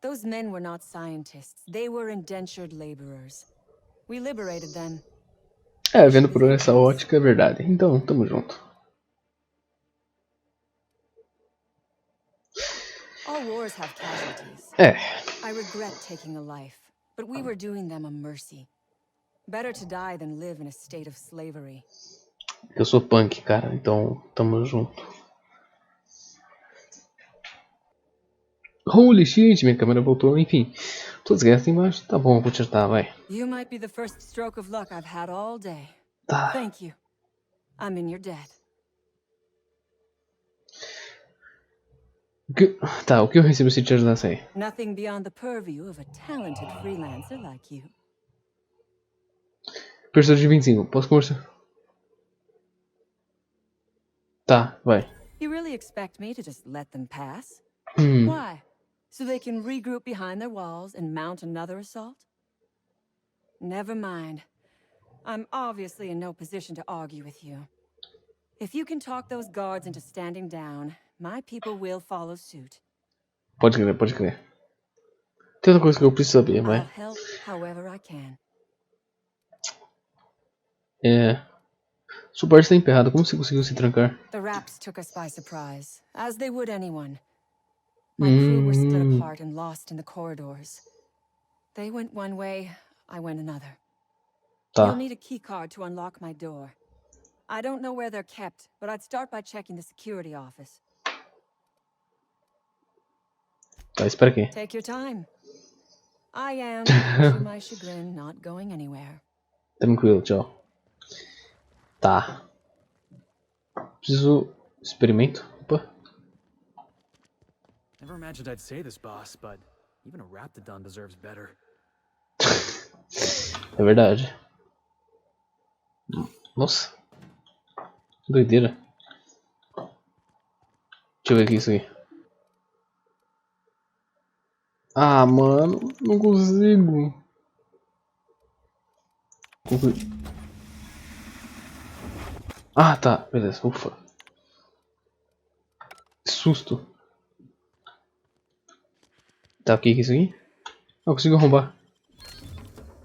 Those men were not scientists. They were indentured laborers. We liberated them. É, vendo por essa ótica é verdade. Então, tamo junto. All wars have casualties. É. I regret taking a life, but we were doing them a mercy. Better to die than live in a state of slavery. Eu sou punk, cara. Então, tamo junto. Holy shit, minha câmera voltou. Enfim, todas as guerras embaixo. Tá bom, vou te ajudar, vai. You might be the first stroke of luck I've had all day. Tá. Thank you. I'm in your debt. O que eu recebo se te ajudasse aí? Nothing beyond the purview of a talented freelancer like you. Pessoa de 25, posso conversar? Tá, vai. You really expect me to just let them pass? Hmm. Why? So they can regroup behind their walls and mount another assault? Never mind. I'm obviously in no position to argue with you. If you can talk those guards into standing down, my people will follow suit. Pode crer, pode crer. Tem outra coisa que eu preciso saber, vai. I'll help however I can. Sua parte está emperrada. Como você conseguiu se trancar? The raps took us by surprise, as they would anyone. My crew were split apart and lost in the corridors. They went one way, I went another. Tá. You'll need a key card to unlock my door. I don't know where they're kept, but I'd start by checking the security office. Tá, espera aqui. Take your time. I am, to my chagrin, not going anywhere. Tranquilo, tchau. Tá. Preciso... Experimento. Opa. Never imagined I'd say this, boss, but even a Raptidon deserves better. É verdade. Nossa. Doideira. Deixa eu ver aqui isso aí. Ah, mano. Não consigo. Ah, tá. Beleza. Ufa. Que susto. Tá, o que é isso aqui? Ah, eu consigo arrombar.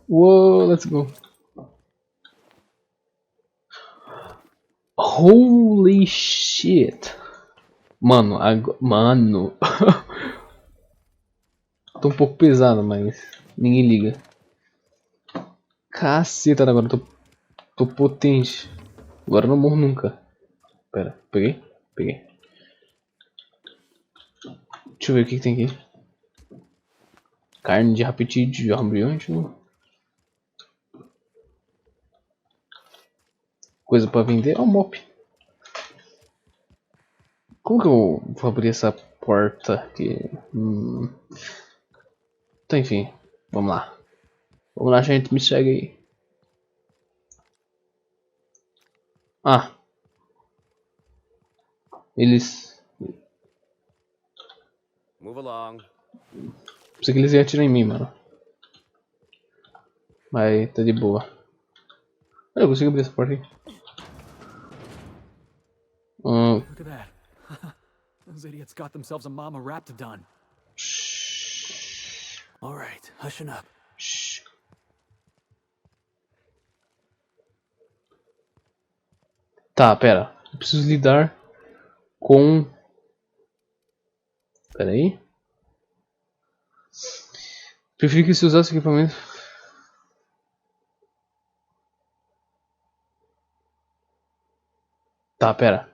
Uou, let's go. Holy shit. Mano, mano. Tô um pouco pesado, mas ninguém liga. Caceta, agora eu tô potente. Agora eu não morro nunca. Pera, peguei? Peguei. Deixa eu ver o que tem aqui. Carne de apetite de embriões. Coisa pra vender. É um mop. Como que eu vou abrir essa porta aqui? Então, enfim. Vamos lá. Vamos lá, gente. Me segue aí. Ah. Eles... Move along. Pensei que eles iam atirar em mim, mano. Mas tá de boa. Eu consigo abrir essa porta aqui. Look at that. Those idiots got themselves a mama raptidon. All right, hushing up. Tá, pera. Eu preciso lidar com... Pera aí. Prefiro que você usasse equipamento. Tá, pera.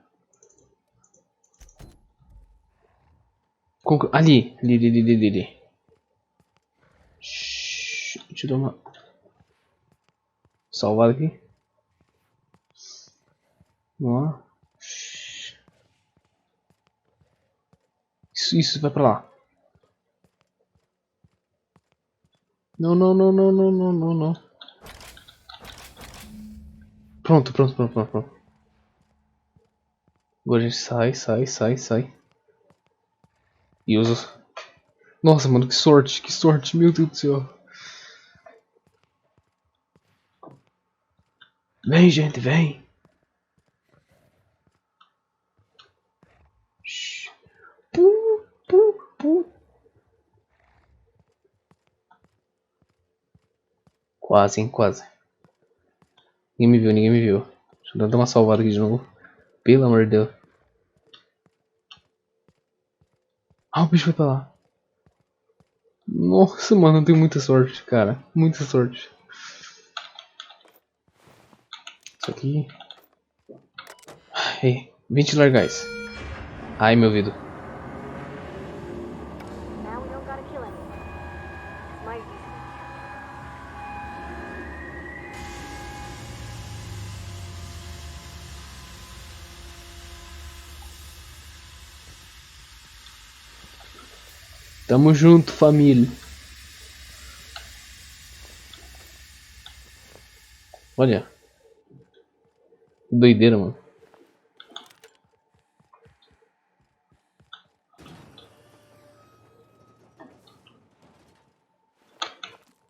Ali. Ali. Deixa eu dar uma salvada aqui. Vamos lá. Isso, vai pra lá. Não. Pronto. Agora a gente sai. E usa... Nossa, mano, que sorte, meu Deus do céu. Vem, gente, vem. Quase, hein, quase. Ninguém me viu. Deixa eu dar uma salvada aqui de novo. Pelo amor de Deus. Ah, o bicho foi pra lá. Nossa, mano, eu tenho muita sorte, cara. Muita sorte. Isso aqui. Ei, ventilar gás. Ai, meu ouvido. Now we don't gotta kill anyone. This might be Tamo junto, família. Olha. Que doideira, mano.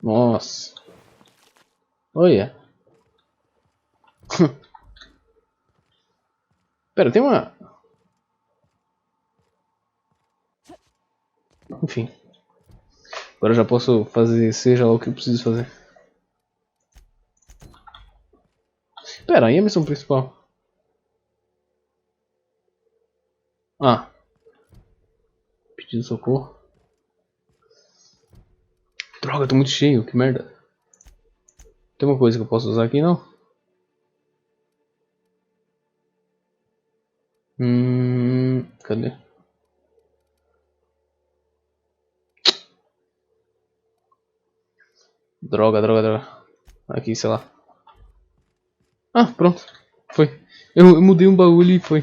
Nossa. Olha. Pera, tem uma... Enfim. Agora eu já posso fazer seja lá o que eu preciso fazer. Pera, aí a missão principal. Ah. Pedido de socorro. Droga, eu tô muito cheio, que merda. Tem uma coisa que eu posso usar aqui, não? Cadê? Droga. Aqui, sei lá. Ah, pronto. Foi. Eu mudei um bagulho e foi.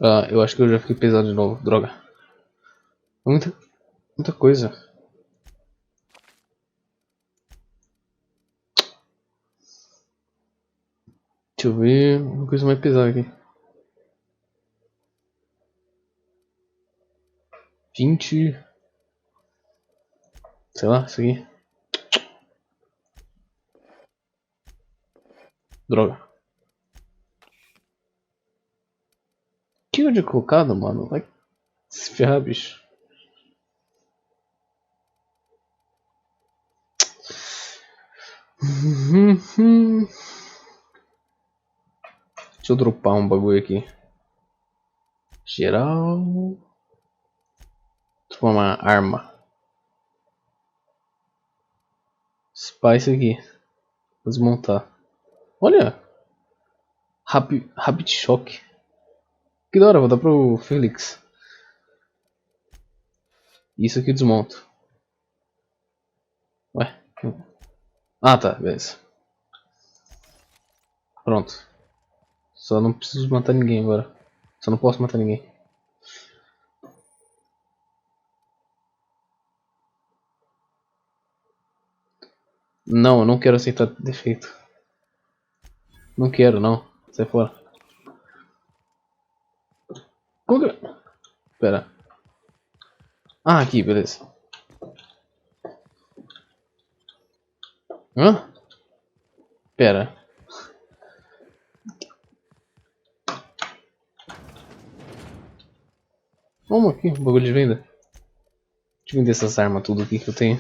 Ah, eu acho que eu já fiquei pesado de novo. Droga. Muita coisa. Deixa eu ver uma coisa mais pesada aqui. 20. Sei lá, isso aqui. Droga. Que onde é colocado, mano? Vai se ferrar, bicho. Deixa eu dropar um bagulho aqui. Geral. Transformar arma. Spice aqui. Vou desmontar. Olha! Habit Shock. Que da hora, vou dar pro Felix. Isso aqui eu desmonto. Ué? Ah, tá, beleza. Pronto. Só não preciso matar ninguém agora. Só não posso matar ninguém. Não, eu não quero aceitar defeito. Não quero, não. Sai fora. Como que... Pera. Ah, aqui, beleza. Hã? Pera. Vamos aqui, bagulho de venda. Deixa eu vender essas armas tudo aqui que eu tenho.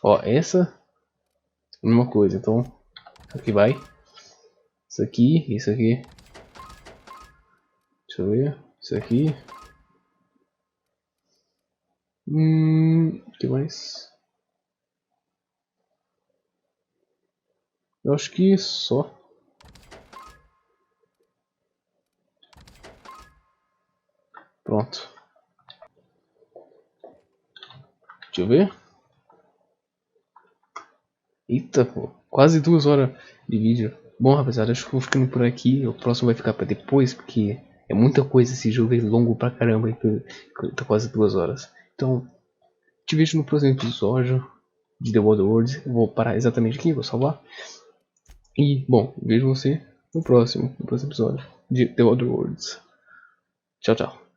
Ó, essa. Mesma coisa, então. Aqui vai. Isso aqui, isso aqui. Deixa eu ver. Isso aqui. O que mais? Eu acho que só. Pronto. Deixa eu ver. Eita, pô. Quase 2 horas de vídeo. Bom, rapaziada, acho que eu vou ficando por aqui. O próximo vai ficar pra depois, porque é muita coisa. Esse jogo é longo pra caramba. Tá quase 2 horas. Então, te vejo no próximo episódio de The World. Eu vou parar exatamente aqui, vou salvar. E, bom, vejo você no próximo episódio de The World. Tchau, tchau.